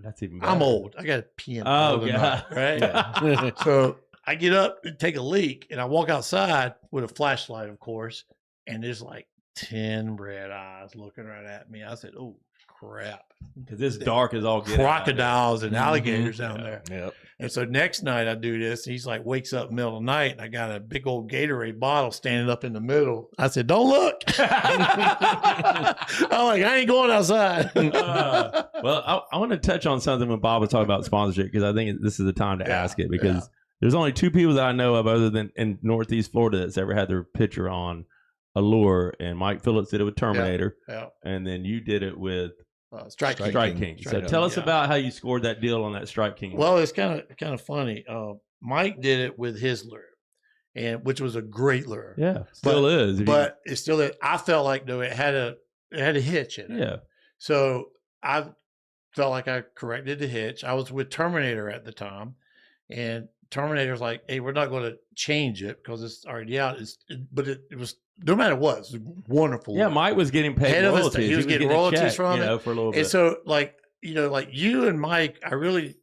A: That's even better.
B: I'm old. I got to pee in the
A: Oh,
B: middle of the
A: God.
B: night, right? So I get up and take a leak, and I walk outside with a flashlight, of course, and there's like 10 red eyes looking right at me. I said, "Oh crap!"
A: Because it's dark as all get out.
B: Crocodiles and alligators down there.
C: Yep.
B: And so next night I do this. He's like, wakes up in the middle of the night, and I got a big old Gatorade bottle standing up in the middle. I said, "Don't look." I'm like, "I ain't going outside."
A: Well, I want to touch on something when Bob was talking about sponsorship, because I think this is the time to ask it, because there's only two people that I know of other than in Northeast Florida that's ever had their picture on a lure, and Mike Phillips did it with Terminator, and then you did it with
B: Strike King.
A: Strike King. So tell us about how you scored that deal on that Strike King.
B: Well, it's kind of funny. Mike did it with his lure, and which was a great lure.
A: Yeah, still is.
B: But it's still. I felt like though it had a hitch in it.
A: Yeah.
B: So I felt like I corrected the hitch. I was with Terminator at the time, and Terminator's like, "Hey, we're not going to change it because it's already out." But it was, no matter what, it's wonderful.
A: Yeah, Mike was getting paid royalties.
B: He was getting royalties from it,
A: for a little bit.
B: And so, like you and Mike, I really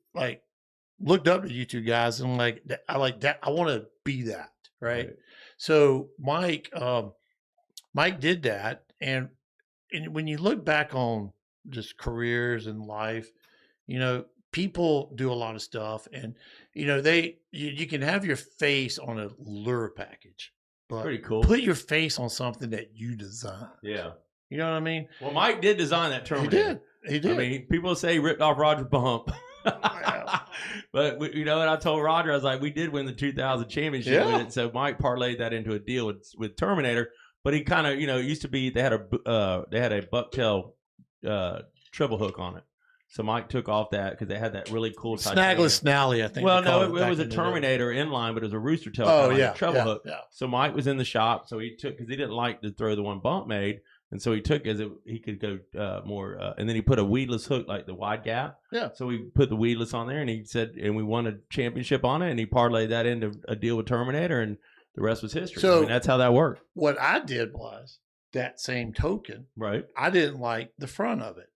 B: looked up to you two guys, and I like that. I want to be that, right? So Mike did that, and when you look back on just careers and life, people do a lot of stuff, and you can have your face on a lure package, but
A: pretty cool.
B: Put your face on something that you design.
A: Yeah,
B: you know what I mean.
A: Well, Mike did design that Terminator.
B: He did.
A: I mean, people say he ripped off Roger Bump. But you know what I told Roger? I was like, we did win the 2000 championship with it, so Mike parlayed that into a deal with Terminator. But he kind of, it used to be they had a bucktail treble hook on it. So Mike took off that because they had that really cool
B: Snagless Snally, I think.
A: Well, no, it was a Terminator inline, but it was a rooster tail.
B: Oh,
A: treble hook.
B: Yeah.
A: So Mike was in the shop, so he took, because he didn't like to throw the one Bump made, and so he took he could go more, and then he put a weedless hook like the wide gap.
B: Yeah.
A: So we put the weedless on there, and he said, and we won a championship on it, and he parlayed that into a deal with Terminator, and the rest was history.
B: So
A: that's how that worked.
B: What I did was that same token.
A: Right.
B: I didn't like the front of it.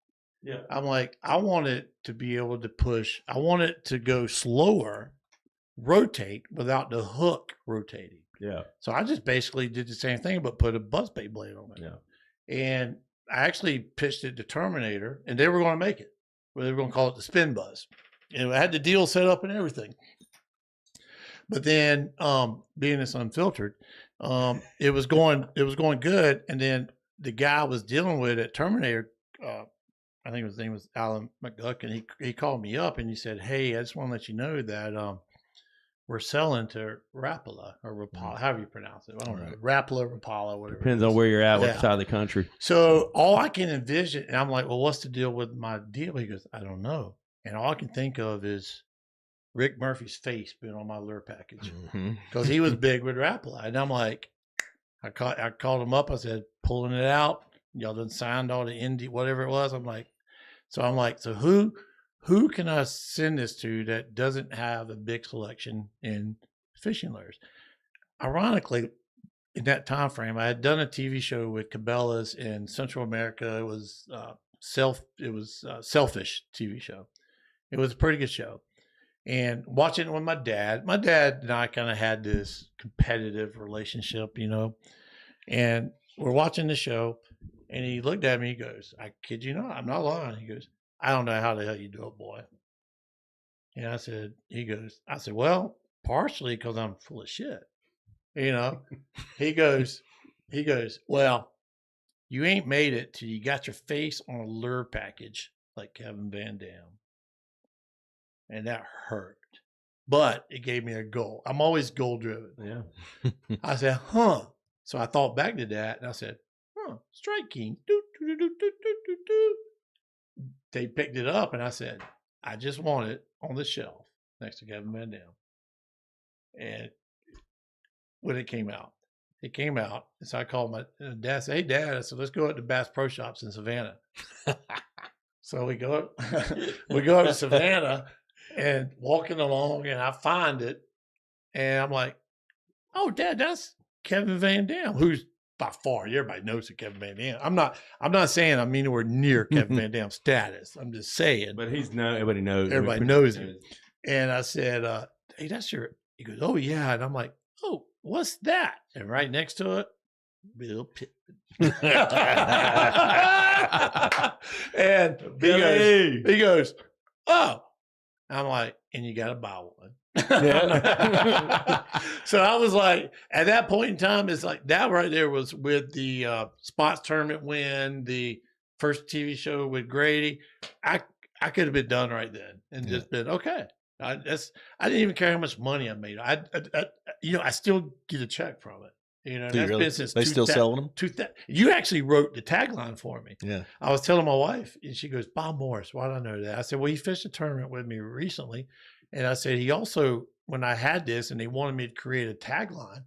A: Yeah.
B: I'm like, I want it to be able to push. I want it to go slower, rotate without the hook rotating.
A: Yeah.
B: So I just basically did the same thing, but put a buzzbait blade on it.
A: Yeah.
B: And I actually pitched it to Terminator, and they were going to make it. Well, they were going to call it the Spin Buzz. And I had the deal set up and everything. But then, being this unfiltered, it was going good. And then the guy I was dealing with at Terminator, I think his name was Alan McGuck, and he called me up and he said, "Hey, I just want to let you know that we're selling to Rapala or Rapala, however you pronounce it. I don't know, Rapala, Rapala, whatever.
A: Depends on where you're at, what side of the country."
B: So all I can envision, and I'm like, "Well, what's the deal with my deal?" He goes, "I don't know." And all I can think of is Rick Murphy's face being on my lure package because he was big with Rapala. And I'm like, I called him up. I said, "Pulling it out. Y'all done signed all the indie, whatever it was." I'm like, so who can I send this to that doesn't have a big selection in fishing lures? Ironically, in that time frame, I had done a TV show with Cabela's in Central America. It was Selfish TV show. It was a pretty good show. And watching it with my dad and I kind of had this competitive relationship, and we're watching the show. And he looked at me. He goes, "I kid you not. I'm not lying." He goes, "I don't know how the hell you do it, boy." And I said, "Well, partially because I'm full of shit." You know, he goes, "Well, you ain't made it till you got your face on a lure package like Kevin Van Dam." And that hurt. But it gave me a goal. I'm always goal driven.
A: Yeah.
B: I said, huh. So I thought back to that and I said, Strike King. Doo, doo, doo, doo, doo, doo, doo, doo. They picked it up and I said, I just want it on the shelf next to Kevin Van Dam. And when it came out, and so I called my dad, said, "Hey, Dad," I said, "let's go up to Bass Pro Shops in Savannah." So we go up to Savannah and walking along, and I find it, and I'm like, "Oh, Dad, that's Kevin Van Dam," who's by far everybody knows that Kevin Van Dam. I'm not saying I'm anywhere near Kevin Van Dam's status. I'm just saying,
A: but everybody knows.
B: Everybody knows him. And I said, "Hey, that's your." He goes, "Oh yeah," and I'm like, "Oh, what's that?" And right next to it, Bill Pittman. And he goes, "Oh." I'm like, "And you got to buy one." So I was like, at that point in time, it's like that right there was with the spots tournament win, the first TV show with Grady. I could have been done right then and just been okay. I didn't even care how much money I made. I still get a check from it. You know, that's been since
C: they still selling them.
B: You actually wrote the tagline for me.
C: Yeah,
B: I was telling my wife, and she goes, "Bob Morris, why do I know that?" I said, "Well, he fished a tournament with me recently," and I said, "He also, when I had this, and they wanted me to create a tagline,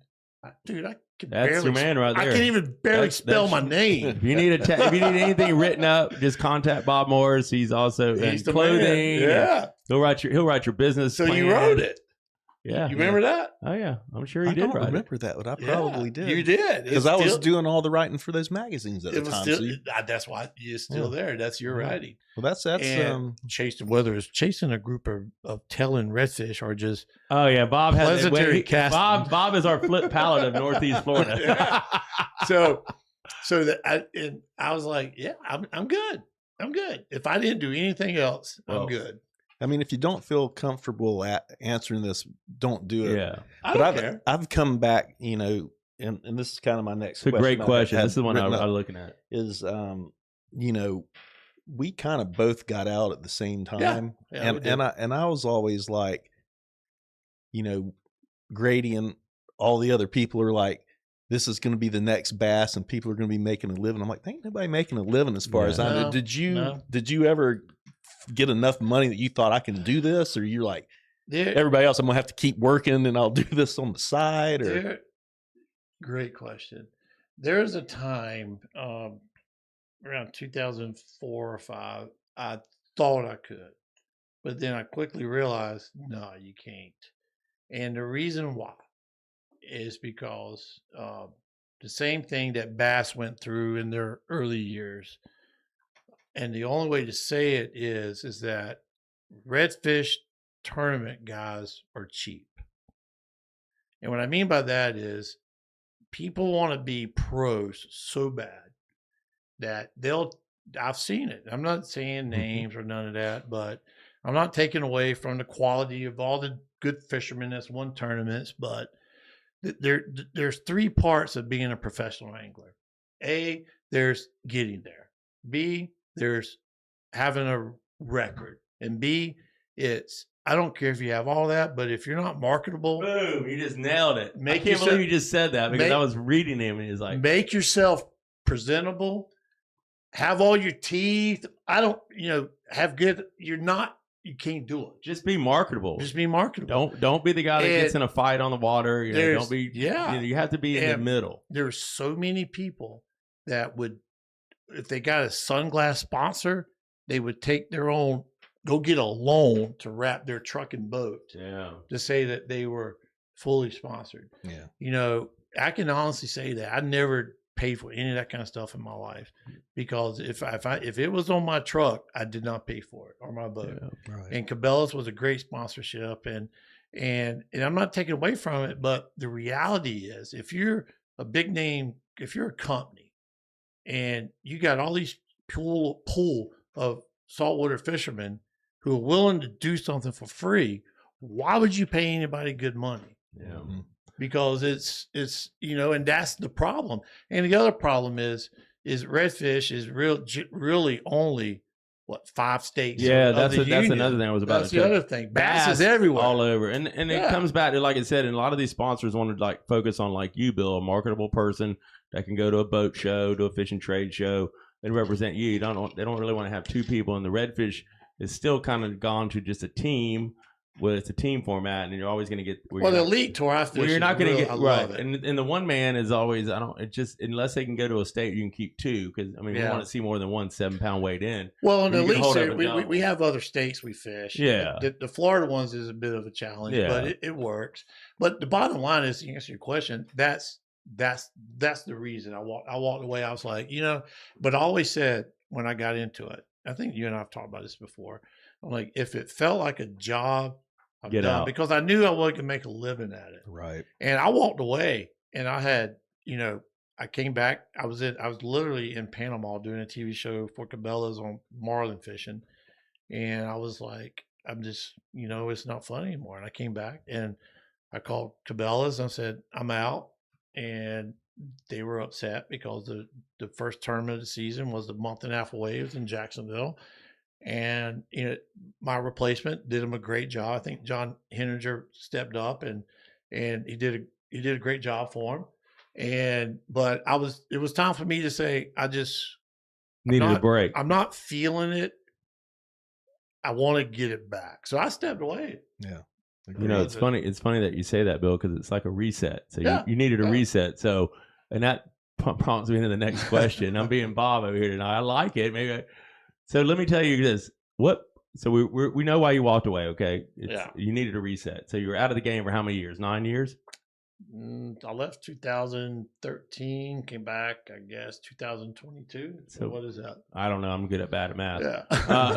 B: dude, I could
A: that's
B: barely,
A: your man right there.
B: I can't even barely spell my name."
A: If you need if you need anything written up, just contact Bob Morris. He's also in clothing.
B: Yeah,
A: he'll write your business.
B: So
A: plan.
B: you wrote it.
A: Yeah,
B: you remember that?
A: Oh yeah, I'm sure you did.
C: I don't
A: write
C: remember that, but I probably did.
B: You did
C: because I was doing all the writing for those magazines at the time.
B: Still, that's why you're still there. That's your writing.
C: Well, that's
B: chasing, whether it's chasing a group of telling redfish or just
A: Bob has
B: Bob
A: is our flip palette of Northeast Florida.
B: So that I was like, yeah, I'm good. I'm good. If I didn't do anything else, I'm good.
C: I mean, if you don't feel comfortable answering this, don't do it.
A: Yeah.
B: I don't care.
C: I've come back, and this is kind of my next question.
A: It's a great question. This is the one I'm looking at.
C: Is, we kind of both got out at the same time.
B: Yeah,
C: and I was always like, Grady and all the other people are like, this is going to be the next bass and people are going to be making a living. I'm like, ain't nobody making a living as far as I know. Did you ever get enough money that you thought I can do this, or you're like everybody else, I'm gonna have to keep working and I'll do this on the side? Or
B: great question. There's a time around 2004 or 5 I thought I could, but then I quickly realized no, you can't. And the reason why is because the same thing that bass went through in their early years. And the only way to say it is that redfish tournament guys are cheap. And what I mean by that is people want to be pros so bad that I've seen it. I'm not saying names or none of that, but I'm not taking away from the quality of all the good fishermen that's won tournaments, but there's 3 parts of being a professional angler. A, there's getting there. B, there's having a record. And B, it's, I don't care if you have all that, but if you're not marketable.
A: Boom, you just nailed it. I can't believe you just said that because I was reading him and he's like.
B: Make yourself presentable. Have all your teeth. Have good, you can't do it.
A: Just be marketable.
B: Just be marketable.
A: Don't be the guy that gets in a fight on the water. Don't be, you have to be in the middle.
B: There's so many people that would, if they got a sunglass sponsor, they would take their own, go get a loan to wrap their truck and boat.
A: Yeah.
B: To say that they were fully sponsored.
C: Yeah.
B: I can honestly say that I never paid for any of that kind of stuff in my life because if it was on my truck, I did not pay for it or my boat.
C: Yeah, right.
B: And Cabela's was a great sponsorship and I'm not taking away from it, but the reality is if you're a big name, if you're a company and you got all these pool of saltwater fishermen who are willing to do something for free, why would you pay anybody good money?
A: Yeah.
B: Because it's and that's the problem. And the other problem is redfish is really only 5 states.
A: Yeah,
B: of
A: that's
B: the
A: that's
B: union.
A: another thing I was about
B: That's
A: to
B: the
A: say.
B: other thing. Bass is everywhere,
A: all over, and it comes back to, like I said, and a lot of these sponsors want to like focus on, like you, Bill, a marketable person that can go to a boat show, to a fishing trade show, and represent you. They don't really want to have 2 people, and the redfish is still kind of gone to just a team. Well, it's a team format, and you're always going to get.
B: The elite tour, I feel
A: you're not going to get right,
B: it.
A: and the one man is always. It just, unless they can go to a state, you can keep 2, because I mean, we want to see more than 1 7-pound weight in.
B: Well, in the elite, we have other states we fish.
A: Yeah,
B: the Florida ones is a bit of a challenge, but it works. But the bottom line is, to answer your question, that's the reason I walked away. I was like, but I always said when I got into it, I think you and I have talked about this before. I'm like, if it felt like a job, I'm
A: get
B: done,
A: out,
B: because I knew I wasn't gonna make a living at it.
C: Right.
B: And I walked away, and I had, I came back. I was literally in Panama doing a TV show for Cabela's on marlin fishing, and I was like, I'm just, it's not fun anymore. And I came back and I called Cabela's and I said, I'm out. And they were upset because the first tournament of the season was a month and a half away. It was in Jacksonville. And my replacement did him a great job. I think John Henninger stepped up and he did a great job for him. But it was time for me to say, I just
A: needed a break.
B: I'm not feeling it. I want to get it back. So I stepped away.
C: Yeah.
A: It's funny. It's funny that you say that, Bill, because it's like a reset. So you needed a reset. So, and that prompts me into the next question. I'm being Bob over here tonight. I like it. So let me tell you this. So we know why you walked away. Okay. You needed a reset. So you were out of the game for how many years? 9 years?
B: I left 2013, came back, I guess, 2022. So what is that?
A: I don't know. I'm good at bad at math.
B: Yeah.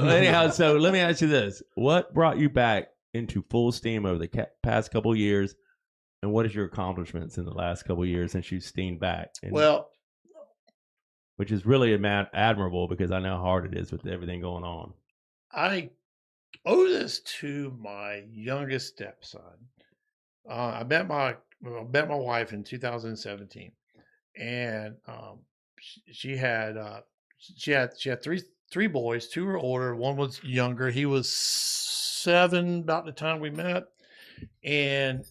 A: Anyhow, so let me ask you this. What brought you back into full steam over the past couple of years, and what is your accomplishments in the last couple of years since you've steamed back? Which is really admirable, because I know how hard it is with everything going on.
B: I owe this to my youngest stepson. I met my wife in 2017, and she had three boys. 2 were older, 1 was younger. He was 7 about the time we met, and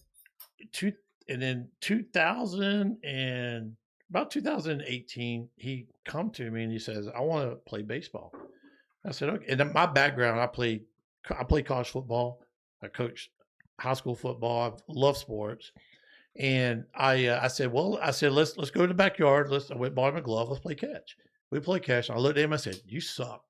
B: then 2018, he come to me and he says, I want to play baseball. I said, okay. And my background, I played college football. I coached high school football. I love sports. And I said, let's go to the backyard. I went and bought him a glove. Let's play catch. We played catch. And I looked at him. I said, you suck.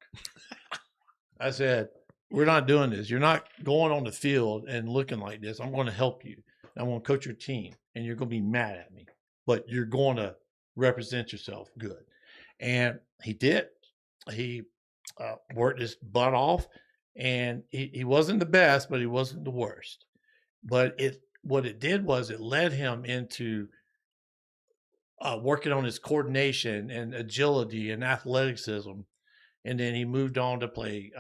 B: I said, we're not doing this. You're not going on the field and looking like this. I'm going to help you. I'm going to coach your team, and you're going to be mad at me, but you're going to represent yourself good. And he did. He worked his butt off, and he wasn't the best, but he wasn't the worst. But what it did was it led him into working on his coordination and agility and athleticism. And then he moved on to play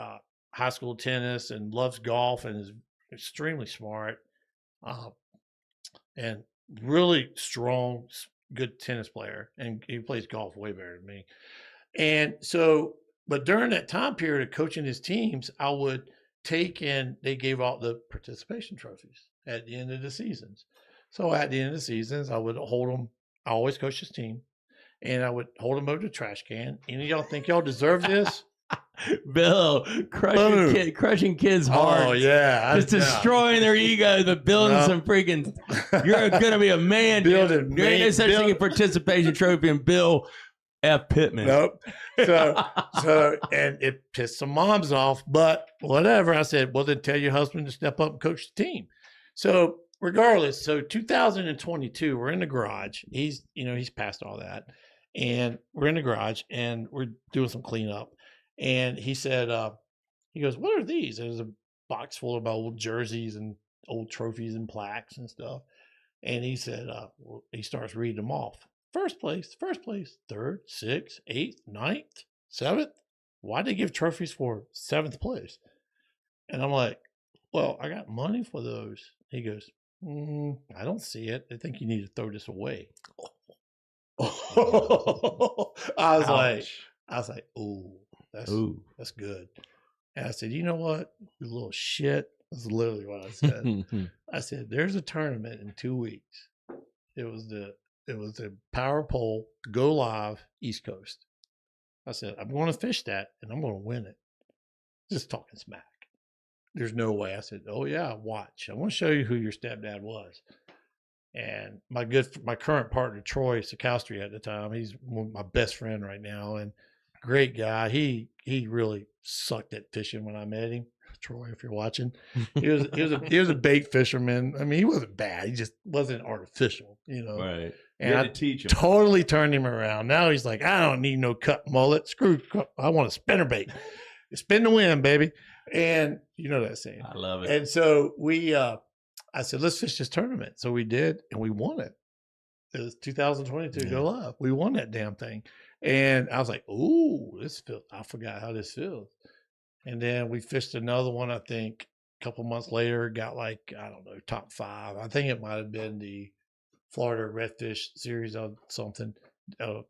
B: high school tennis and loves golf and is extremely smart and really strong, good tennis player. And he plays golf way better than me. And so, but during that time period of coaching his teams, I would take in, they gave out the participation trophies at the end of the seasons. So at the end of the seasons, I would hold them. I always coach his team, and I would hold them over the trash can. Any of y'all think y'all deserve this?
A: Bill, crushing kids' hearts.
B: Oh, yeah.
A: Just destroying their egos, but building some freaking, you're going to be a man. There ain't no such thing as participation trophy and Bill F. Pittman.
B: Nope. So, and it pissed some moms off, but whatever. I said, well, then tell your husband to step up and coach the team. So regardless, so 2022, we're in the garage. He's past all that. And we're in the garage and we're doing some cleanup. And he said, he goes, what are these? There's a box full of old jerseys and old trophies and plaques and stuff. And he said, he starts reading them off. first place, third, sixth, eighth, ninth, seventh. Why'd they give trophies for seventh place? And I'm like, well, I got money for those. He goes, I don't see it. I think you need to throw this away. I was like, ooh, that's good. And I said, you know what, you little shit. That's literally what I said. I said, there's a tournament in 2 weeks. It was the power pole go live East Coast. I said, I'm going to fish that and I'm going to win it. Just talking smack. There's no way. I said, oh yeah, watch. I want to show you who your stepdad was. And my current partner, Troy Sikowski at the time, he's my best friend right now and great guy. He really sucked at fishing when I met him. Troy, if you're watching, he was a bait fisherman. I mean, he wasn't bad. He just wasn't artificial, you know.
A: Right.
B: And I teach him. Totally turned him around. Now he's like, I don't need no cut mullet. Screw. I want a spinner bait. Spin the wind, baby. And you know that saying.
A: I love it.
B: And so I said, let's fish this tournament. So we did, and we won it. It was 2022 Go Live. We won that damn thing. And I was like, ooh, this feels, I forgot how this feels. And then we fished another one, I think, a couple months later, got like, I don't know, top 5. I think it might have been the Florida Redfish Series of something,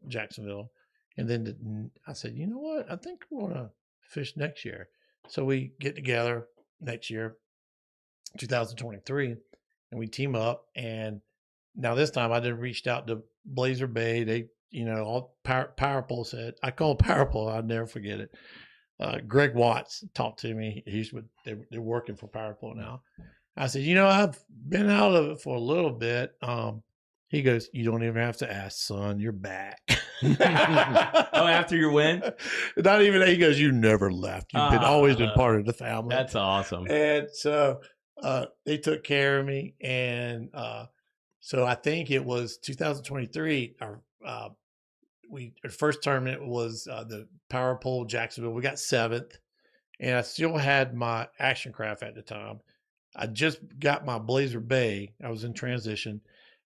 B: Jacksonville. And then I said, you know what? I think we want to fish next year. So we get together next year, 2023, and we team up. And now this time I didn't reach out to Blazer Bay. They, you know, all Power Pole said, I call Power Pole, I'll never forget it. Greg Watts talked to me. They're working for Power Pole now. I said, you know, I've been out of it for a little bit. He goes, you don't even have to ask, son. You're back.
A: Oh, after your win?
B: Not even. He goes, you never left. You've always been part of the family.
A: That's awesome.
B: And so they took care of me. And so I think it was 2023. Our first tournament was the Power Pole Jacksonville. We got 7th, and I still had my action craft at the time. I just got my Blazer Bay. I was in transition,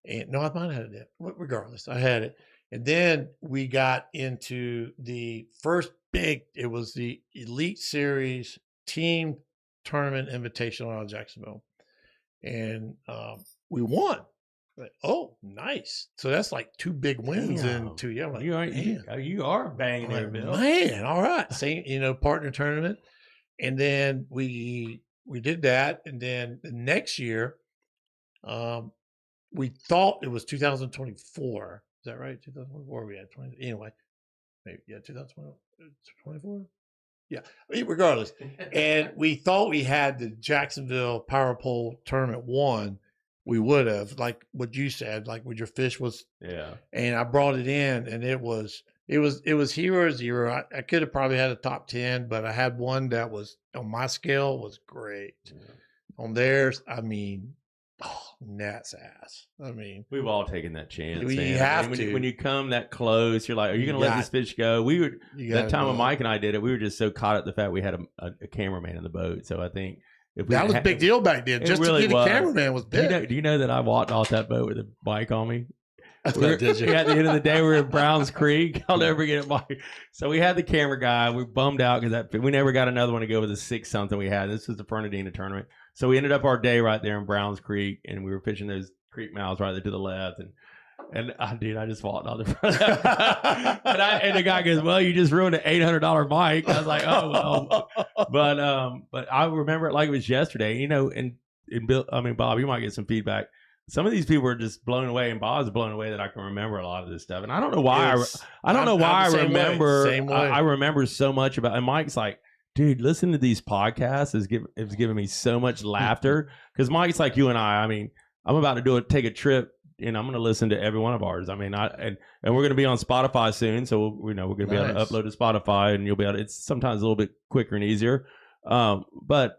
B: and no, I might have had it. Regardless, I had it. And then we got into the first big. It was the Elite Series Team Tournament Invitational out of Jacksonville, and we won. Like, oh, nice. So that's like 2 big wins in 2 years. Like,
A: you are banging there, Bill.
B: Man, all right. Same, partner tournament. And then we did that. And then the next year, we thought it was 2024. Is that right? 2024? We had 20. Anyway, maybe, 2024? Yeah, regardless. And we thought we had the Jacksonville Power Pole tournament won. We would have, like what you said, like what your fish was.
A: Yeah. And
B: I brought it in, and it was hero or zero. I could have probably had a top 10, but I had one that was on my scale was great. Yeah. On theirs, I mean, gnat's ass. I mean,
A: we've all taken that chance.
B: You have to.
A: When you come that close, you're like, are you going to let this fish go? That time when Mike and I did it, we were just so caught up the fact we had a cameraman in the boat. So I think.
B: That was a big deal back then. Just really to get a cameraman was big.
A: Do you know that I walked off that boat with a bike on me? Did you? At the end of the day, we were in Browns Creek. I'll never forget it, Mike. So we had the camera guy. We bummed out because we never got another one to go with the 6 something we had. This was the Fernandina tournament. So we ended up our day right there in Browns Creek, and we were fishing those creek mouths right there to the left. And I just walked on the front. and the guy goes, well, you just ruined an $800 mic. I was like, oh, well. But I remember it like it was yesterday, and Bill, Bob, you might get some feedback. Some of these people are just blown away, and Bob's blown away that I can remember a lot of this stuff. And I don't know why. I don't know why I remember. I remember so much about. And Mike's like, dude, listen to these podcasts. It's giving me so much laughter because Mike's like you and I. I mean, I'm about to take a trip. And I'm going to listen to every one of ours. I mean, and we're going to be on Spotify soon, so we're going to be able to upload to Spotify, and you'll be able to. It's sometimes a little bit quicker and easier. But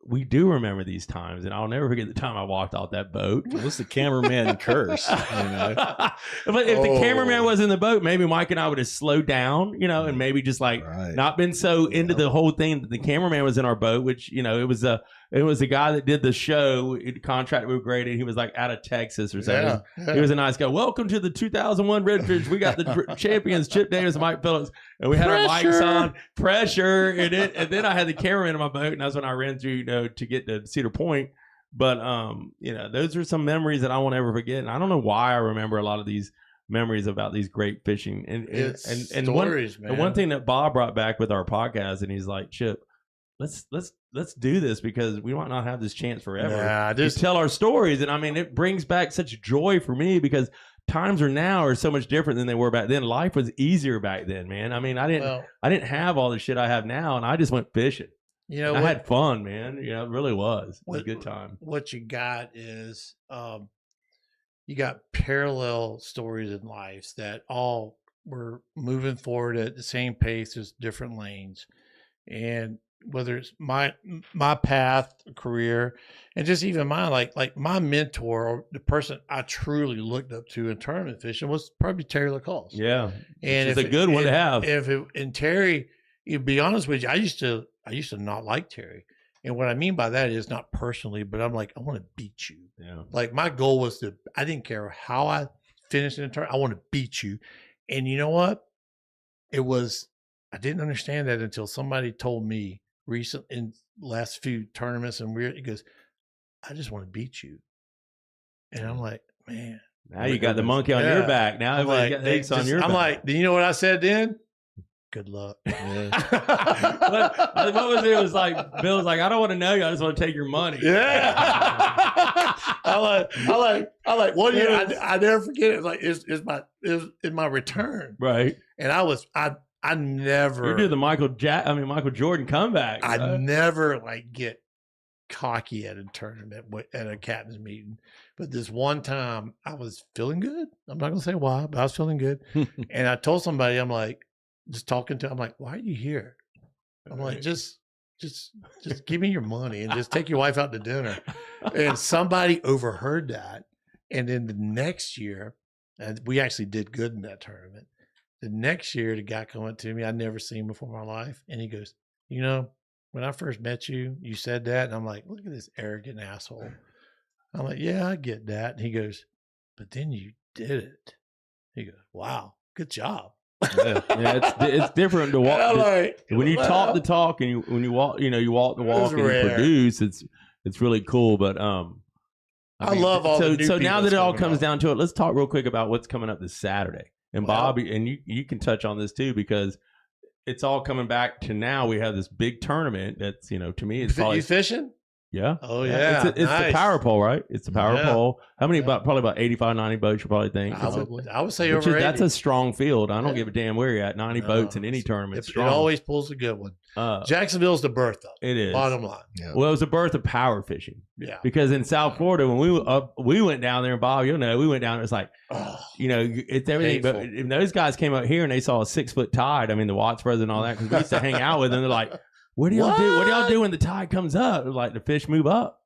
A: we do remember these times, and I'll never forget the time I walked off that boat.
C: It was the cameraman curse, you know.
A: But if the cameraman was in the boat, maybe Mike and I would have slowed down, you know, and maybe just like not been so into the whole thing that the cameraman was in our boat, which, you know, it was a guy that did the show, contracted with Grady. He was like out of Texas or something. He was a nice guy. Welcome to the 2001 Redfish. We got the champions, Chip Davis, Mike Phillips, and we had our mics on. Pressure, and then I had the cameraman in my boat, and that's when I ran through, you know, to get to Cedar Point. But you know, those are some memories that I won't ever forget, and I don't know why I remember a lot of these memories about these great fishing and stories, man. And one thing that Bob brought back with our podcast, and he's like, Chip, let's do this because we might not have this chance forever. Yeah, just tell our stories, and I mean, it brings back such joy for me because times are so much different than they were back then. Life was easier back then, man. I mean, I didn't have all the shit I have now, and I just went fishing. You know, I had fun, man. You know, it really was. It was a good time.
B: What you got is you got parallel stories in lives that all were moving forward at the same pace as different lanes. And whether it's my path, career, and just even mine, like my mentor or the person I truly looked up to in tournament fishing was probably Terry Lacoste.
A: Yeah, and it's a good one to have.
B: And Terry, to be honest with you, I used to not like Terry, and what I mean by that is not personally, but I'm like, I want to beat you.
A: Yeah,
B: like my goal was I didn't care how I finished in a tournament, I want to beat you. And you know what? I didn't understand that until somebody told me recent in last few tournaments, and he goes, I just want to beat you. And I'm like, man,
A: now you got the monkey on your back. Now everybody's got eggs on your back.
B: I'm like, do you know what I said then? Good luck.
A: What was it? It was like, Bill was like, I don't want to know you. I just want to take your money.
B: Yeah. I like, what do you, I never forget it. It's like, it's my return.
A: Right.
B: And I never.
A: You do the Michael Jordan comeback.
B: I never like get cocky at a tournament at a captain's meeting, but this one time I was feeling good. I'm not gonna say why, but I was feeling good, and I told somebody, I'm like, just talking to, I'm like, why are you here? I'm like, just give me your money and just take your wife out to dinner. And somebody overheard that, and then the next year, and we actually did good in that tournament. The next year, the guy came up to me, I'd never seen before in my life. And he goes, you know, when I first met you, you said that. And I'm like, look at this arrogant asshole. I'm like, yeah, I get that. And he goes, but then you did it. He goes, wow, good job.
A: Yeah, it's different to walk.
B: Like,
A: when you talk the talk and when you walk, you walk the walk and you produce, it's really cool. But I
B: love all the new
A: so now that it all comes down to it, let's talk real quick about what's coming up this Saturday. And Bob, and you can touch on this too, because it's all coming back to now. We have this big tournament that's, you know, to me, it's probably.
B: You fishing?
A: Yeah.
B: Oh, yeah.
A: It's nice. The power pole, right? It's the power pole. How many? Probably about 85, 90 boats, you probably think.
B: I would say over 80.
A: That's a strong field. I don't give a damn where you're at. 90 boats in any tournament.
B: It always pulls a good one. Jacksonville's the birth of it.
A: It is.
B: Bottom line.
A: Yeah. Well, it was the birth of power fishing.
B: Yeah.
A: Because in South Florida, when we went down there, and Bob, you'll know, we went down there, it's like, you know, it's everything. Painful. But if those guys came up here and they saw a 6-foot tide, I mean, the Watts brothers and all that, because we used to hang out with them, they're like, what do y'all do? What do y'all do when the tide comes up? Like the fish move up.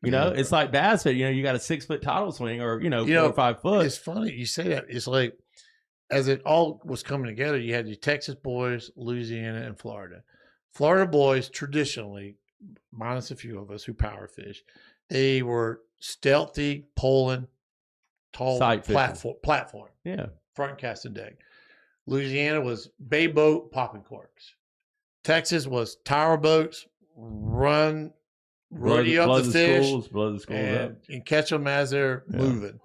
A: You know, it's like bass fish. You know, you got a 6-foot tidal swing, or 4 or 5 foot.
B: It's funny you say that. It's like as it all was coming together, you had your Texas boys, Louisiana, and Florida. Florida boys traditionally, minus a few of us who power fish, they were stealthy, poling, tall platform.
A: Yeah,
B: front casting deck. Louisiana was bay boat, popping corks. Texas was tower boats, rodeo up the fish,
A: blow the schools
B: and catch them as they're moving.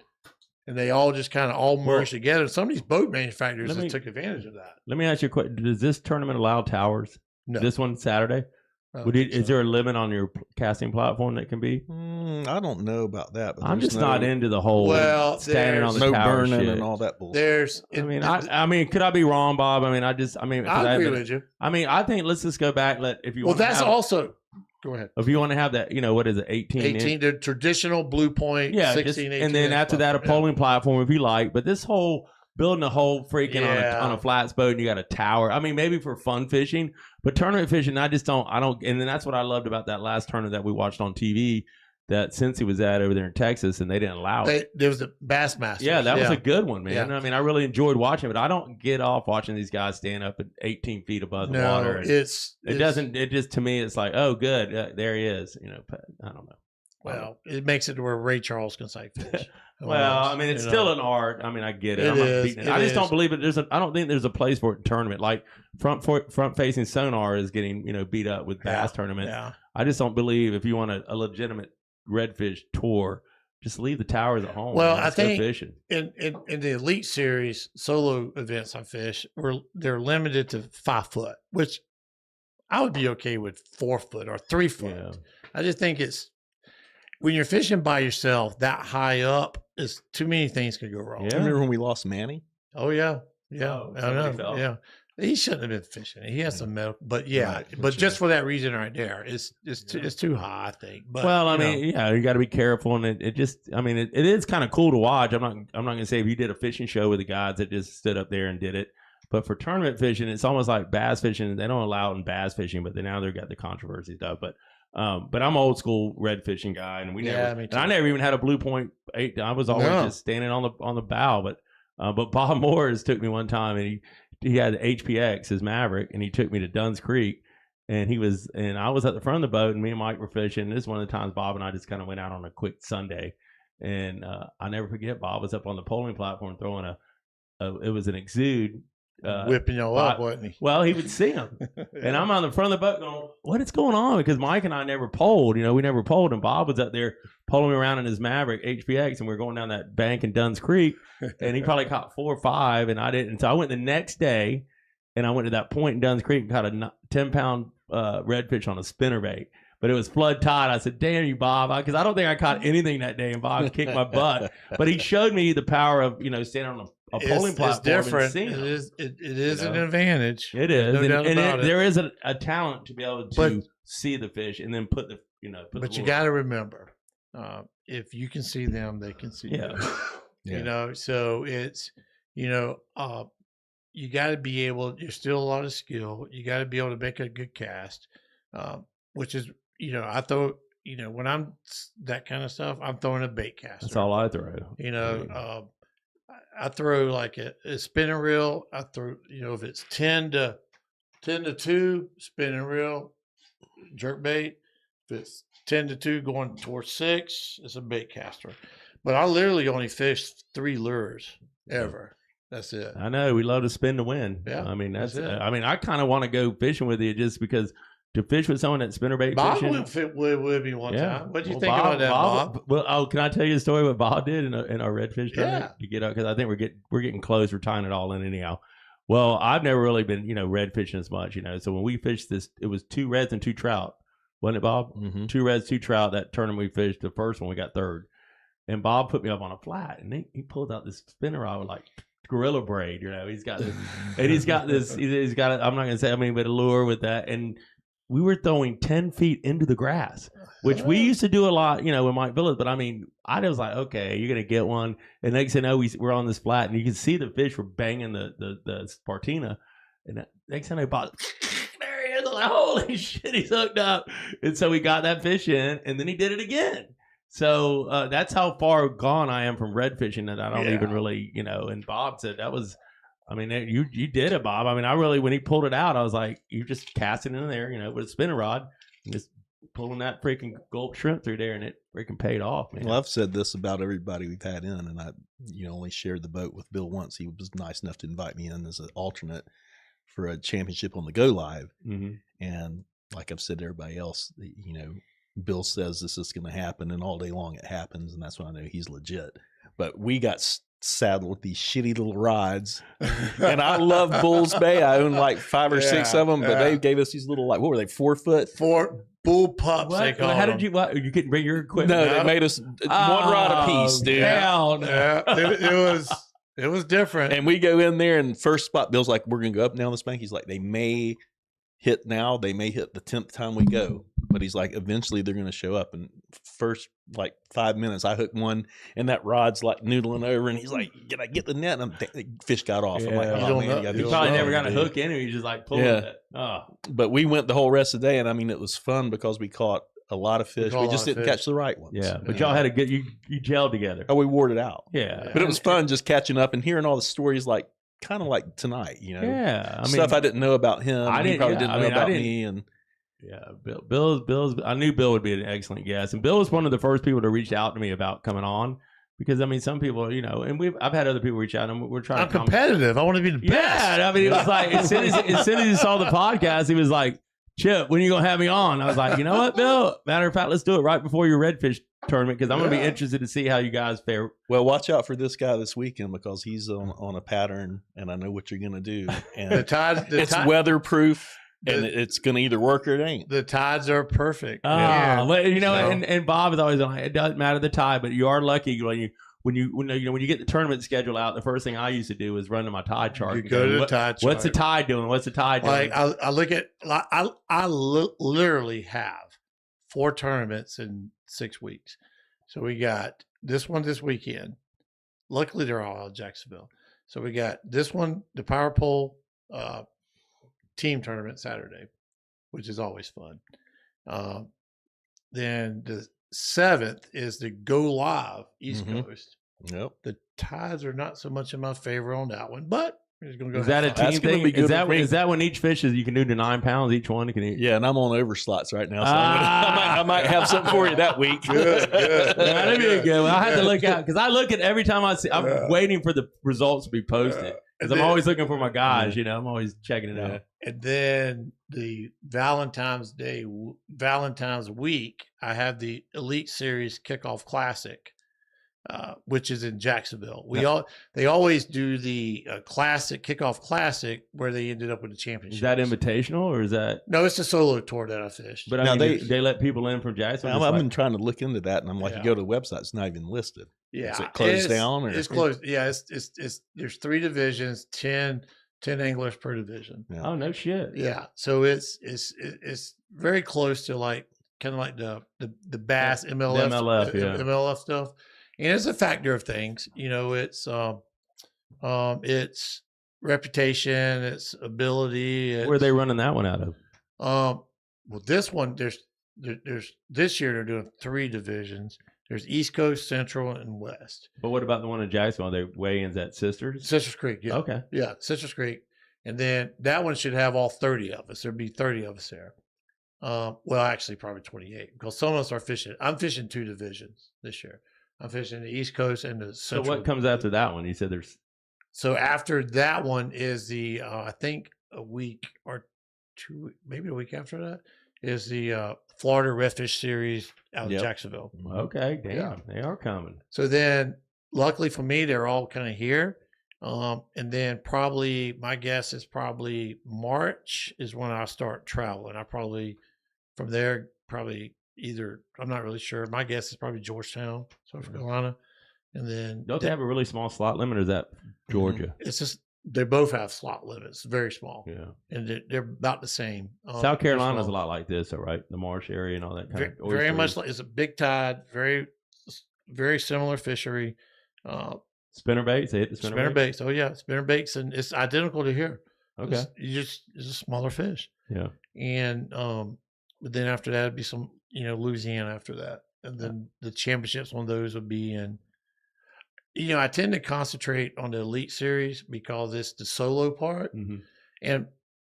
B: And they all just kind of merged together. Some of these boat manufacturers just took advantage of that.
A: Let me ask you a question. Does this tournament allow towers?
B: No.
A: This one Saturday? Is there a limit on your casting platform that can be?
C: I don't know about that. But
A: I'm just not into the whole standing on the tower
C: burning
A: shit.
C: And all that bullshit.
A: I mean, could I be wrong, Bob? I
B: agree with you.
A: I mean, I think let's just go back.
B: Go ahead.
A: If you want to have that, what is it, 18?
B: The traditional blue point, 16, 18.
A: And then after that, a polling platform if you like. But this whole building a whole freaking on a flats boat and you got a tower. I mean, maybe for fun fishing, but tournament fishing, I don't. And then that's what I loved about that last tournament that we watched on TV that Cincy was at over there in Texas, and they didn't allow it.
B: There was the Bassmasters.
A: Yeah, that was a good one, man.
B: Yeah.
A: I mean, I really enjoyed watching it, but I don't get off watching these guys stand up at 18 feet above the water. And it just, to me, it's like, oh, good, there he is. You know, I don't know.
B: Well, it makes it to where Ray Charles can sight fish.
A: Well, I mean, it's still an art. I mean, I get it. I'm not beating it. I just don't believe it. I don't think there's a place for it in tournament. Like front facing sonar is getting beat up with bass tournaments.
B: Yeah.
A: I just don't believe if you want a legitimate redfish tour, just leave the towers at home.
B: Well, I think
A: go fishing.
B: in the Elite Series solo events I fish, they're limited to 5 foot, which I would be okay with 4 foot or 3 foot.
A: Yeah.
B: I just think it's when you're fishing by yourself that high up, is too many things could go wrong.
A: Yeah.
C: Remember when we lost Manny?
B: Oh yeah,
A: Oh,
B: I know.
A: fell.
B: Yeah, he shouldn't have been fishing. He has some medical, but yeah,
C: Right,
B: but
C: sure.
B: just for that reason right there, it's too high, I think. But
A: Well, I mean, you got to be careful, and it just, I mean, it is kind of cool to watch. I'm not gonna say if you did a fishing show with the guys that just stood up there and did it, but for tournament fishing, it's almost like bass fishing. They don't allow it in bass fishing, but now they've got the controversy stuff. But I'm old school red fishing guy, and I never even had a blue point 8. I was always just standing on the bow. But Bob Morris took me one time, and he had the HPX, his Maverick, and he took me to Dunn's Creek, and I was at the front of the boat, and me and Mike were fishing. This is one of the times Bob and I just kind of went out on a quick Sunday, and I never forget Bob was up on the polling platform throwing it was an exude.
B: whipping y'all up, wasn't he?
A: Well, he would see him, and I'm on the front of the boat going, "What is going on?" Because Mike and I never poled. We never poled, and Bob was up there pulling me around in his Maverick HPX, and we were going down that bank in Dunn's Creek, and he probably caught 4 or 5, and I didn't. So I went the next day, and I went to that point in Dunn's Creek and caught a 10-pound redfish on a spinnerbait. But it was flood tide. I said, "Damn you, Bob," because I don't think I caught anything that day, and Bob kicked my butt. But he showed me the power of standing on a polling platform.
B: It's different.
A: And seeing
B: it is an advantage.
A: It is.
B: No doubt about it.
A: There is a talent to be able to see the fish and then put the
B: But you got to remember, if you can see them, they can see you.
C: Yeah.
B: So it's you got to be able. There's still a lot of skill. You got to be able to make a good cast, which is I throw. When I'm that kind of stuff, I'm throwing a bait caster.
A: That's all I throw.
B: I throw like a spinning reel. I throw, if it's 10 to 2 spinning reel, jerk bait. If it's 10 to 2 going towards 6, it's a bait caster. But I literally only fish 3 lures ever. That's it.
A: I know we love to spin to win.
B: Yeah,
A: I mean
B: that's it.
A: I mean, I kind of want to go fishing with you just because to fish with someone that spinnerbait
B: Bob
A: fishing.
B: went fit with me one time. What do you think about that, Bob?
A: Well, can I tell you the story what Bob did in our redfish tournament to get up? Because I think we're getting close. We're tying it all in anyhow. Well, I've never really been red fishing as much. So when we fished this, it was 2 reds and 2 trout, wasn't it, Bob?
C: Mm-hmm.
A: 2 reds, 2 trout. That tournament we fished, the first one we got 3rd, and Bob put me up on a flat, and he pulled out this spinner rod with like gorilla braid. He's got this, and he's got this. He's got. I'm not gonna say but a lure with that, and we were throwing 10 feet into the grass, which we used to do a lot, in Mike Villas. But I mean, I was like, okay, you're gonna get one. And next thing you know, we're on this flat, and you can see the fish were banging the Spartina. And next thing I bought, there he is. I'm like, holy shit, he's hooked up. And so we got that fish in, and then he did it again. So that's how far gone I am from red fishing that I don't even really, And Bob said that was. I mean, you did it, Bob. I mean, when he pulled it out, I was like, you just casting in there, with a spinner rod and just pulling that freaking gulp shrimp through there, and it freaking paid off, man.
C: Well, I've said this about everybody we've had in, and I, only shared the boat with Bill once. He was nice enough to invite me in as an alternate for a championship on the Go Live. Mm-hmm. And like I've said to everybody else, Bill says this is going to happen, and all day long it happens, and that's when I know he's legit. But we got saddled with these shitty little rods, and I love Bulls Bay. I own like 5 or 6 of them, but they gave us these little, like, what were they, 4 foot?
B: 4 bull pups. They call
A: How
B: them.
A: did you? What, you couldn't bring your equipment?
C: No, they made us 1 rod a piece, dude.
A: Hell no.
B: Yeah, it was different.
C: And we go in there, and first spot, Bill's like, we're gonna go up and down this bank. He's like, they may hit now, they may hit the 10th time we go. But he's like, eventually they're going to show up. And first, like 5 minutes, I hooked one, and that rod's like noodling over, and he's like, "Did I get the net?" And the fish got off. I'm like,
A: Yeah.
C: "Oh man,
A: He probably never got a hook in him. He just like pulling it. Oh.
C: But we went the whole rest of the day, and I mean, it was fun because we caught a lot of fish. We just didn't catch the right ones.
A: Yeah, but y'all had a good. You gelled together.
C: Oh, we wore it out.
A: Yeah,
C: but it was fun just catching up and hearing all the stories, like kind of like tonight. You know,
A: yeah, I mean,
C: stuff I didn't know about him. He probably didn't know about me, and.
A: Yeah, Bill's. I knew Bill would be an excellent guest, and Bill was one of the first people to reach out to me about coming on, because I mean, some people, you know, and I've had other people reach out, and we're trying.
B: I'm competitive. I want to be the best.
A: Yeah, I mean, it was like as soon as he saw the podcast, he was like, "Chip, when are you gonna have me on?" I was like, "You know what, Bill? Matter of fact, let's do it right before your redfish tournament, because I'm gonna be interested to see how you guys fare."
C: Well, watch out for this guy this weekend, because he's on a pattern, and I know what you're gonna do. And it's weatherproof. And it's going to either work or it ain't.
B: The tides are perfect.
A: But you know, and Bob is always like, it doesn't matter the tide, but you are lucky when you get the tournament schedule out. The first thing I used to do is run to my tide chart.
B: You go to the tide chart.
A: What's the tide doing? What's the tide doing?
B: Like I look at, I literally have 4 tournaments in 6 weeks. So we got this one this weekend. Luckily, they're all out of Jacksonville. So we got this one, the Power Pole team tournament Saturday, which is always fun. Then the 7th is the Go Live East Coast.
C: Yep.
B: The tides are not so much in my favor on that one, but we're just gonna go.
A: Is that a team thing? Is that when each fish is you can do to 9 pounds each one? Can eat?
C: Yeah, and I'm on overslots right now, so I might have something for you that week.
B: Good.
A: That'd be good. Well, I have to look out, because I look at every time I see. I'm waiting for the results to be posted, because I'm always looking for my guys. You know, I'm always checking it out.
B: And then the Valentine's week, I have the Elite Series Kickoff Classic, which is in Jacksonville. They always do the Classic Kickoff Classic, where they ended up with the championship.
A: Is that invitational, or is that?
B: No, it's a solo tour that I fished.
A: But I mean, they let people in from Jacksonville.
C: I've been trying to look into that, and I'm like, you go to the website, it's not even listed.
B: Yeah,
C: is it closed down? Or?
B: It's closed. Yeah, it's there's 3 divisions, 10 anglers per division.
A: Yeah. Oh, no shit.
B: Yeah, so it's very close to like kind of like the Bass MLF stuff, and it's a factor of things. You know, it's reputation, it's ability.
A: Where are they running that one out of?
B: Well, this one there's this year they're doing 3 divisions. There's East Coast, Central, and West.
A: But what about the one in Jacksonville? Are they weigh-ins at Sisters?
B: Sisters Creek, yeah.
A: Okay.
B: Yeah, Sisters Creek. And then that one should have all 30 of us. There'd be 30 of us there. Well, actually, probably 28, because some of us are fishing. I'm fishing 2 divisions this year. I'm fishing the East Coast and the Central.
A: So what comes after that one? You said there's...
B: So after that one is the, I think a week or 2, maybe a week after that, is the Florida Redfish Series out of Jacksonville.
A: Okay, damn, they are coming.
B: So then, luckily for me, they're all kind of here. And then probably, my guess is probably March is when I start traveling. I probably, from there, probably either, I'm not really sure. My guess is probably Georgetown, South Carolina. And then...
A: Don't they have a really small slot limit, or is that Georgia?
B: It's just... They both have slot limits, very small.
A: Yeah.
B: And they're about the same.
A: South Carolina's a lot like this, though, right? The marsh area and all that kind of.
B: Very much like, it's a big tide, very, very similar fishery.
A: Spinner baits, they hit the spinner
B: baits. Oh, yeah. Spinner baits, and it's identical to here.
A: Okay.
B: It's a smaller fish.
A: Yeah.
B: And but then after that, it'd be some, Louisiana after that. And then the championships on those would be in. I tend to concentrate on the Elite Series because it's the solo part. Mm-hmm. And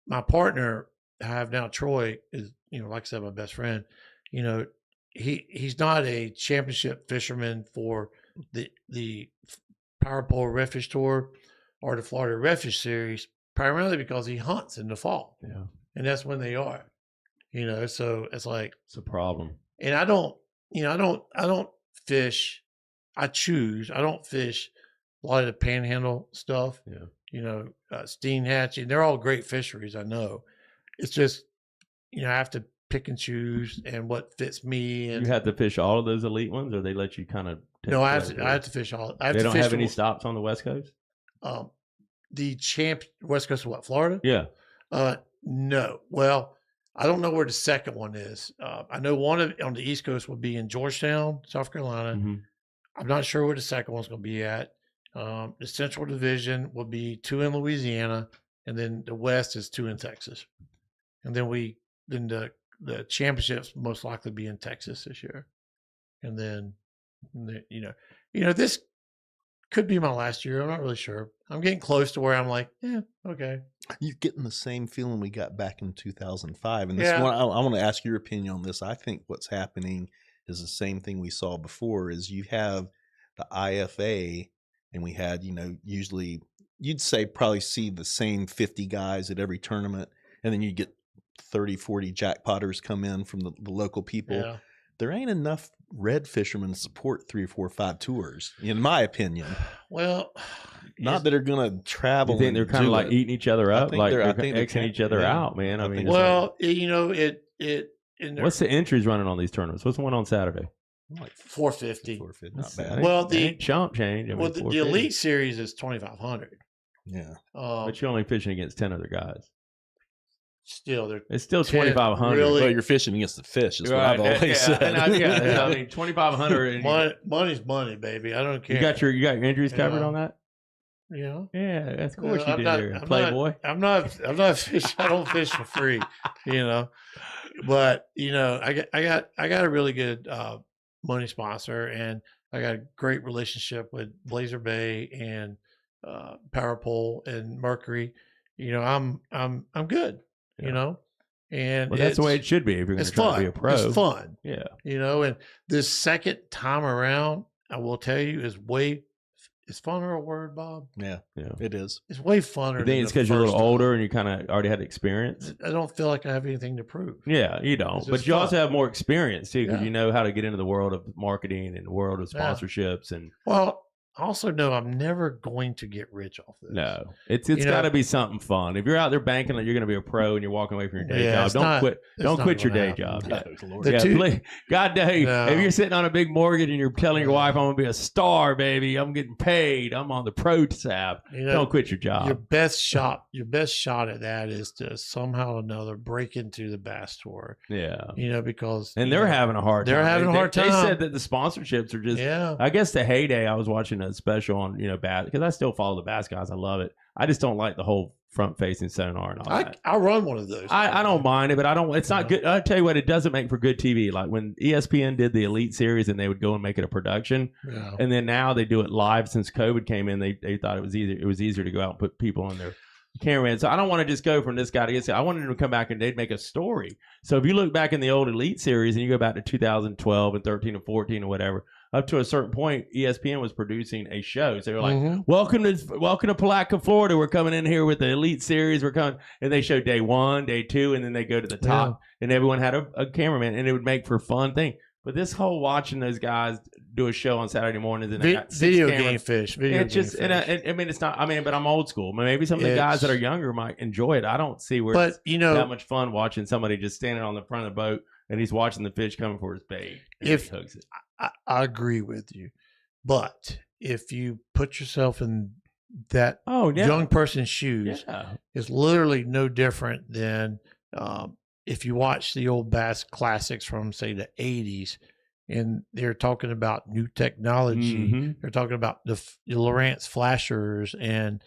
B: my partner, I have now, Troy, is, like I said, my best friend. He's not a championship fisherman for the Power Pole Redfish Tour or the Florida Redfish Series, primarily because he hunts in the fall.
A: Yeah.
B: And that's when they are. So it's like,
A: it's a problem. And
B: I don't fish. I don't fish a lot of the panhandle stuff.
A: Yeah.
B: Steenhatchee, they're all great fisheries. I know. It's just, I have to pick and choose and what fits me. And
A: you have to fish all of those elite ones, or they let you kind of?
B: No, I have to fish all. They
A: don't have any stops on the West Coast.
B: The West Coast of what? Florida?
A: Yeah.
B: No. Well, I don't know where the second one is. I know one on the East Coast will be in Georgetown, South Carolina.
A: Mm-hmm.
B: I'm not sure where the second one's going to be at. The Central Division will be 2 in Louisiana, and then the West is 2 in Texas. And then the championships most likely be in Texas this year. And then, this could be my last year. I'm not really sure. I'm getting close to where I'm like, yeah, okay.
C: You're getting the same feeling we got back in 2005. And this one, I want to ask your opinion on this. I think what's happening is the same thing we saw before. Is you have the IFA, and we had, usually you'd say probably see the same 50 guys at every tournament, and then you get 30, 40 jackpotters come in from the local people.
B: Yeah.
C: There ain't enough red fishermen to support 3 or 4 or 5 tours, in my opinion.
B: Well,
C: not that they're going to travel.
A: You think they're kind of like eating each other up, like they're Xing each other out, man. I mean,
B: well,
A: what's the entries running on these tournaments? What's the one on Saturday?
B: Like 450.
C: 450, not bad.
B: Well,
A: the chump change. I mean,
B: the Elite Series is 2,500.
C: Yeah,
A: but you're only fishing against 10 other guys.
B: Still,
A: it's still 2,500.
B: Really?
C: Well, you're fishing against the fish. Is what I've always said.
A: I mean, 2,500.
B: Money's money, baby. I don't care.
A: You got your injuries covered on that.
B: Yeah.
A: Yeah, of course you do. Playboy.
B: I'm not fishing. I don't fish for free. But I got a really good money sponsor, and I got a great relationship with Blazer Bay and Power Pole and Mercury. I'm good. And
A: that's the way it should be if you're going to try to be a pro.
B: It's fun.
A: Yeah.
B: And this second time around, I will tell you, is funner a word, Bob?
C: Yeah, it is.
B: It's way funner.
A: You think it's because you're a little older and you kind of already had experience?
B: I don't feel like I have anything to prove.
A: Yeah, you don't. But you also have more experience too, because you know how to get into the world of marketing and the world of sponsorships. And
B: well, I also know I'm never going to get rich off this.
A: No, it's got to be something fun. If you're out there banking like you're going to be a pro and you're walking away from your day job, don't quit your day job. God dang, if you're sitting on a big mortgage and you're telling your wife, I'm going to be a star, baby, I'm getting paid, I'm on the pro tab, don't quit your job.
B: Your best shot at that is to somehow or another break into the Bass Tour.
A: Yeah.
B: Because
A: they're having a hard time.
B: They're having a hard time.
A: They said that the sponsorships are just, I guess the heyday, I was watching a special on bass, because I still follow the bass guys. I love it. I just don't like the whole front facing sonar and all that.
B: I run one of those.
A: I don't mind it, but it's not good. I tell you what, it doesn't make for good TV. Like when ESPN did the Elite Series and they would go and make it a production, and then now they do it live. Since COVID came in, they thought it was easier to go out and put people on their cameraman. So I don't want to just go from this guy to this guy. I wanted them to come back and they'd make a story. So if you look back in the old Elite Series and you go back to 2012 and 13 and 14 or whatever, up to a certain point, ESPN was producing a show. So they were like, welcome to Palatka, Florida. We're coming in here with the Elite Series. We're coming. And they show day 1, day 2, and then they go to the top. And everyone had a cameraman, and it would make for a fun thing. But this whole watching those guys do a show on Saturday mornings and they got
B: video game fish.
A: It's not. But I'm old school. Maybe some of the guys that are younger might enjoy it. I don't see where it's that much fun watching somebody just standing on the front of the boat and he's watching the fish coming for his bait.
B: If he hooks it. I agree with you, but if you put yourself in that young person's shoes, it's literally no different than if you watch the old bass classics from, say, the 80s, and they're talking about new technology. They're talking about the Lowrance flashers, and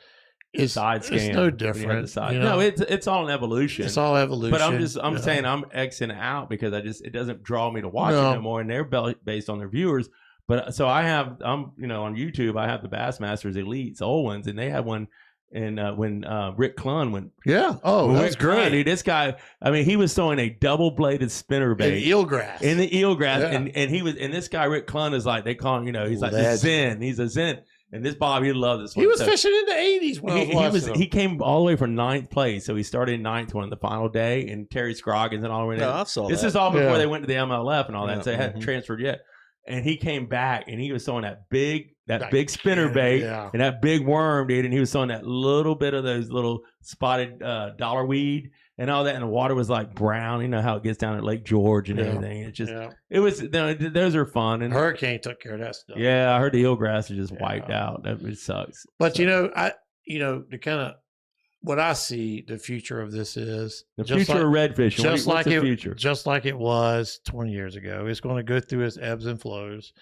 B: it's no different.
A: No, it's all an evolution.
B: It's all evolution.
A: But I'm saying I'm Xing out because it doesn't draw me to watch it no more, and they're based on their viewers. But so I'm on YouTube, I have the Bassmasters Elites, old ones, and they had one. And when Rick Clunn went,
B: that's great.
A: Dude, this guy, he was throwing a double-bladed spinnerbait in the eelgrass, and he was, and this guy Rick Clunn is like, they call him, he's like the Zen. He's a Zen. And this Bob, he loved this one.
B: He was fishing in the 80s when I was watching
A: He came all the way from 9th place, so he started in 9th one the final day, and Terry Scroggins and all the way.
C: I saw
A: this is all before they went to the MLF and all that, so they hadn't transferred yet. And he came back, and he was throwing that big spinner bait and that big worm, dude. And he was throwing that little bit of those little spotted dollar weed and all that. And the water was like brown. You know how it gets down at Lake George and everything. It's just, it was, those are fun. And
B: Hurricane took care of that stuff.
A: Yeah, I heard the eelgrass is just wiped out. It sucks.
B: But, to kind of what I see the future of this is
A: the future of red fishing.
B: Just
A: what's
B: like
A: the future?
B: Just like it was 20 years ago. It's going to go through its ebbs and flows.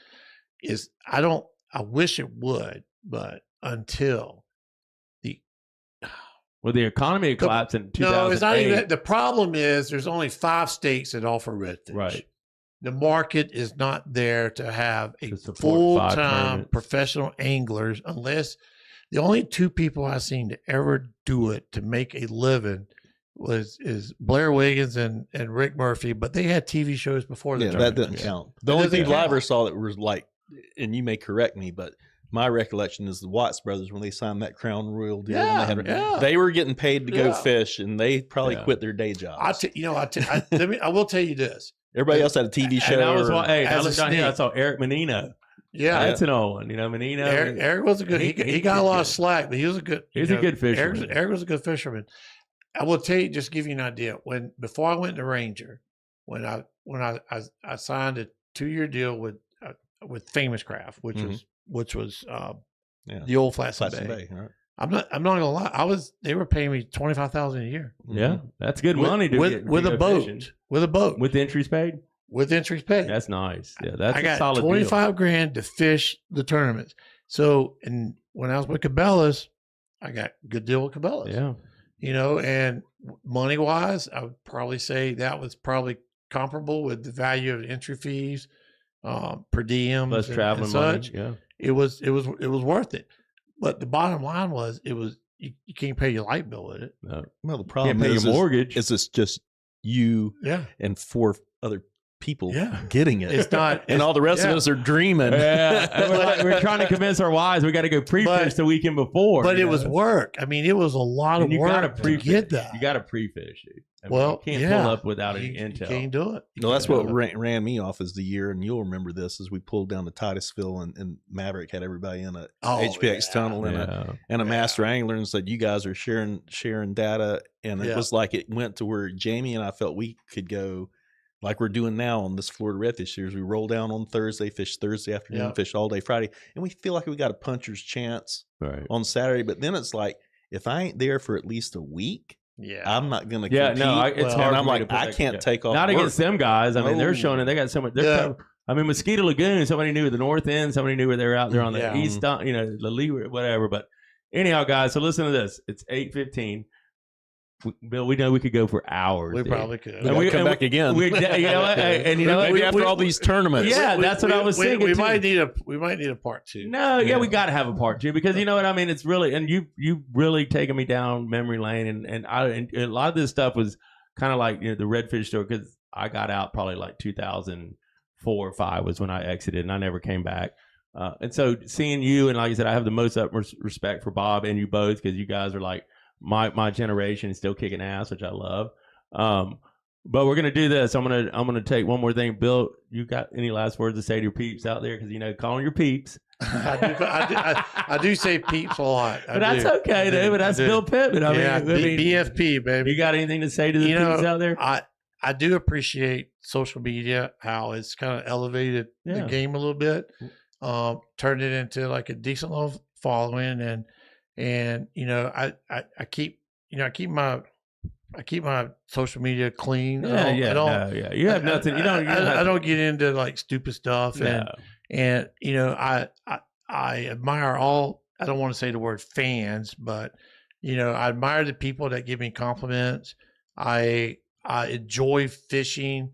B: I wish it would, but until
A: the economy collapsed in 2008.
B: No, it's not even that. The problem is there's only 5 states that offer redfish.
A: Right.
B: The market is not there to have a
A: support
B: full-time professional anglers unless the only 2 people I've seen to ever do it to make a living is Blair Wiggins and Rick Murphy, but they had TV shows before the
C: that doesn't count. The only people I ever saw that was like, and you may correct me, but my recollection is the Watts brothers when they signed that Crown Royal deal. They were getting paid to go fish, and they probably quit their day jobs.
B: I will tell you this.
C: Everybody else had a TV show.
A: I looked down here. I saw Eric Menino.
B: Yeah,
A: that's an old one. Menino.
B: Eric was a good. He got a lot of slack, but he was a good.
A: He's a good fisherman.
B: Eric was a good fisherman. I will tell you, just give you an idea. Before I went to Ranger, when I signed a 2-year deal with Famous Craft, which was the old Flatston Bay. Right. I'm not gonna lie. They were paying me $25,000 a year.
A: Yeah, that's good money
B: with a boat.
A: Fishing.
B: With a boat.
A: With entries paid.
B: With entries paid.
A: That's nice. Yeah, that's
B: I got
A: a solid
B: $25,000 to fish the tournaments. So, and when I was with Cabela's, I got a good deal with Cabela's.
A: Yeah.
B: And money wise, I would probably say that was probably comparable with the value of entry fees, per diems,
A: plus traveling
B: such.
A: money. Yeah.
B: It was worth it. But the bottom line was you can't pay your light bill with it.
A: No.
C: Well, the problem
A: can't pay your mortgage.
C: Is this just you and 4 other people getting it?
B: It's not,
C: and all the rest of us are dreaming.
A: Yeah, we're trying to convince our wives we got to go pre-fish the weekend before.
B: But it was work. I mean, it was a lot of work to get that.
A: You got to pre-fish it.
B: You
A: can't pull up without any intel.
B: You can't do it.
C: No, that's what ran me off as the year, and you'll remember this as we pulled down to Titusville, and Maverick had everybody in a HPX tunnel and a master angler, and said, "You guys are sharing data," and it was like it went to where Jamie and I felt we could go. Like we're doing now on this Florida Redfish Series. We roll down on Thursday, fish Thursday afternoon, fish all day Friday. And we feel like we got a puncher's chance on Saturday. But then it's like, if I ain't there for at least a week, I'm not going to compete.
A: It's hard.
C: And I'm like, I can't take off
A: Not
C: work.
A: Against them guys. I mean, they're showing it. They got so much. Mosquito Lagoon, somebody knew the north end. Somebody knew where they were out there on the east, the lee, whatever. But anyhow, guys, so listen to this. It's 8:15. Bill, we know we could go for hours.
B: We probably could.
C: And we come back again. Maybe after all these tournaments.
A: Yeah, that's what I was thinking.
B: We might need a part 2.
A: No, we got to have a part 2 because you know what I mean. It's really, and you really taken me down memory lane, and a lot of this stuff was kind of like the redfish store because I got out probably like 2004 or 5 was when I exited, and I never came back. And so seeing you, and like I said, I have the most utmost respect for Bob and you both because you guys are like. My generation is still kicking ass, which I love. But we're gonna do this. I'm gonna take one more thing. Bill, you got any last words to say to your peeps out there? Because calling your peeps.
B: I do say peeps a lot.
A: But that's okay, dude. But that's Bill Pittman. I mean,
B: BFP, baby.
A: You got anything to say to the peeps out there?
B: I do appreciate social media, how it's kind of elevated the game a little bit, turned it into like a decent little following, and I keep my social media clean.
A: You have nothing.
B: I don't get into like stupid stuff, and I admire all. I don't want to say the word fans, but I admire the people that give me compliments. I enjoy fishing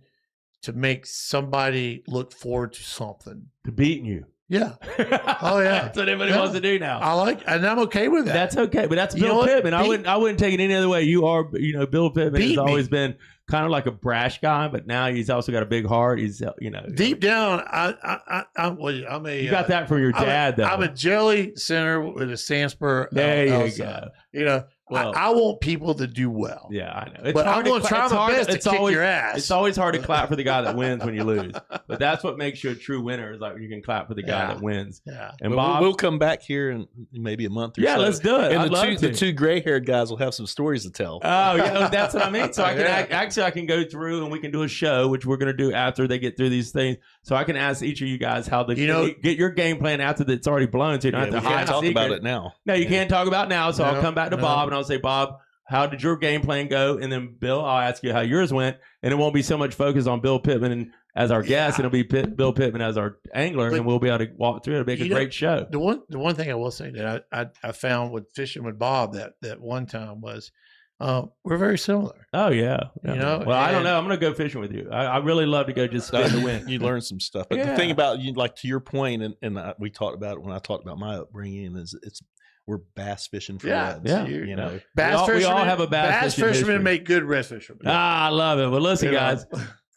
B: to make somebody look forward to something.
A: To beating you.
B: Yeah. Oh yeah.
A: That's what everybody wants to do now.
B: And I'm okay with that.
A: That's okay, but that's Bill Pittman. I wouldn't take it any other way. You are, Bill Pittman has always been kind of like a brash guy, but now he's also got a big heart. He's,
B: deep down. I'm a.
A: You got that from your dad, though.
B: I'm a jelly center with a Sandspur.
A: There you go.
B: Well, I want people to do well.
A: Yeah, I know.
B: But I'm going to try my best to kick your ass.
A: It's always hard to clap for the guy that wins when you lose. But that's what makes you a true winner is like you can clap for the guy that wins.
B: Yeah.
A: And Bob,
C: we'll come back here in maybe a month or so.
A: Yeah, let's do it.
C: And the two gray-haired guys will have some stories to tell.
A: Oh, yeah, that's what I mean. So I can I can go through and we can do a show, which we're going to do after they get through these things. So I can ask each of you guys how they get your game plan after it's already blown. So you don't have to hide.
C: Talk about it now.
A: No, you can't talk about it now. So I'll come back to Bob and I'll I'll say, Bob, how did your game plan go? And then Bill, I'll ask you how yours went, and it won't be so much focused on Bill Pittman as our guest, and it'll be Bill Pittman as our angler, and we'll be able to walk through it. It'll make a great show.
B: The one thing I will say that I found with fishing with Bob that one time was we're very similar.
A: Oh yeah,
B: you know.
A: Well, I don't know. I'm gonna go fishing with you. I really love to go just spin the wind.
C: You learn some stuff. But the thing about you, like to your point, and we talked about it when I talked about my upbringing, is we're bass fishing for reds.
A: Yeah,
C: you know,
A: we all have a bass
B: fishermen make good red fishermen.
A: I love it. Well, listen, guys.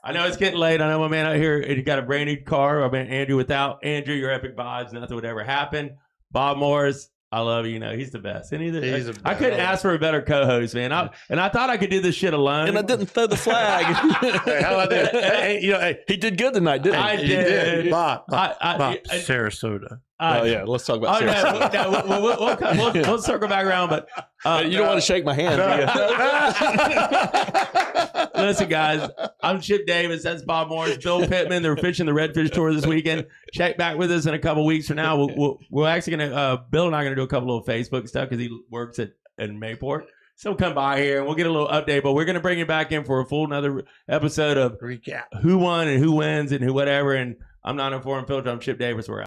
A: I know it's getting late. I know my man out here, he got a brand new car. I mean, Andrew, without Andrew, your epic vibes, nothing would ever happen. Bob Morris, I love you. You know, he's the best. And I couldn't ask for a better co-host, man. I thought I could do this shit alone.
C: And I didn't throw the flag.
B: Hey, how about that? Hey,
C: he did good tonight, didn't he?
A: I did.
B: Bob, Sarasota.
C: Let's talk about Sarasota.
A: No, we'll circle back around, but
C: you don't want to shake my hand, do you?
A: Listen, guys, I'm Chip Davis. That's Bob Morris, Bill Pittman. They're fishing the Redfish Tour this weekend. Check back with us in a couple weeks from now. We're actually gonna Bill and I are gonna do a couple of Facebook stuff because he works in Mayport. So come by here and we'll get a little update. But we're gonna bring you back in for a full another episode of
B: recap,
A: who won and who wins and who whatever. And I'm not informed filter. I'm Chip Davis. We're out.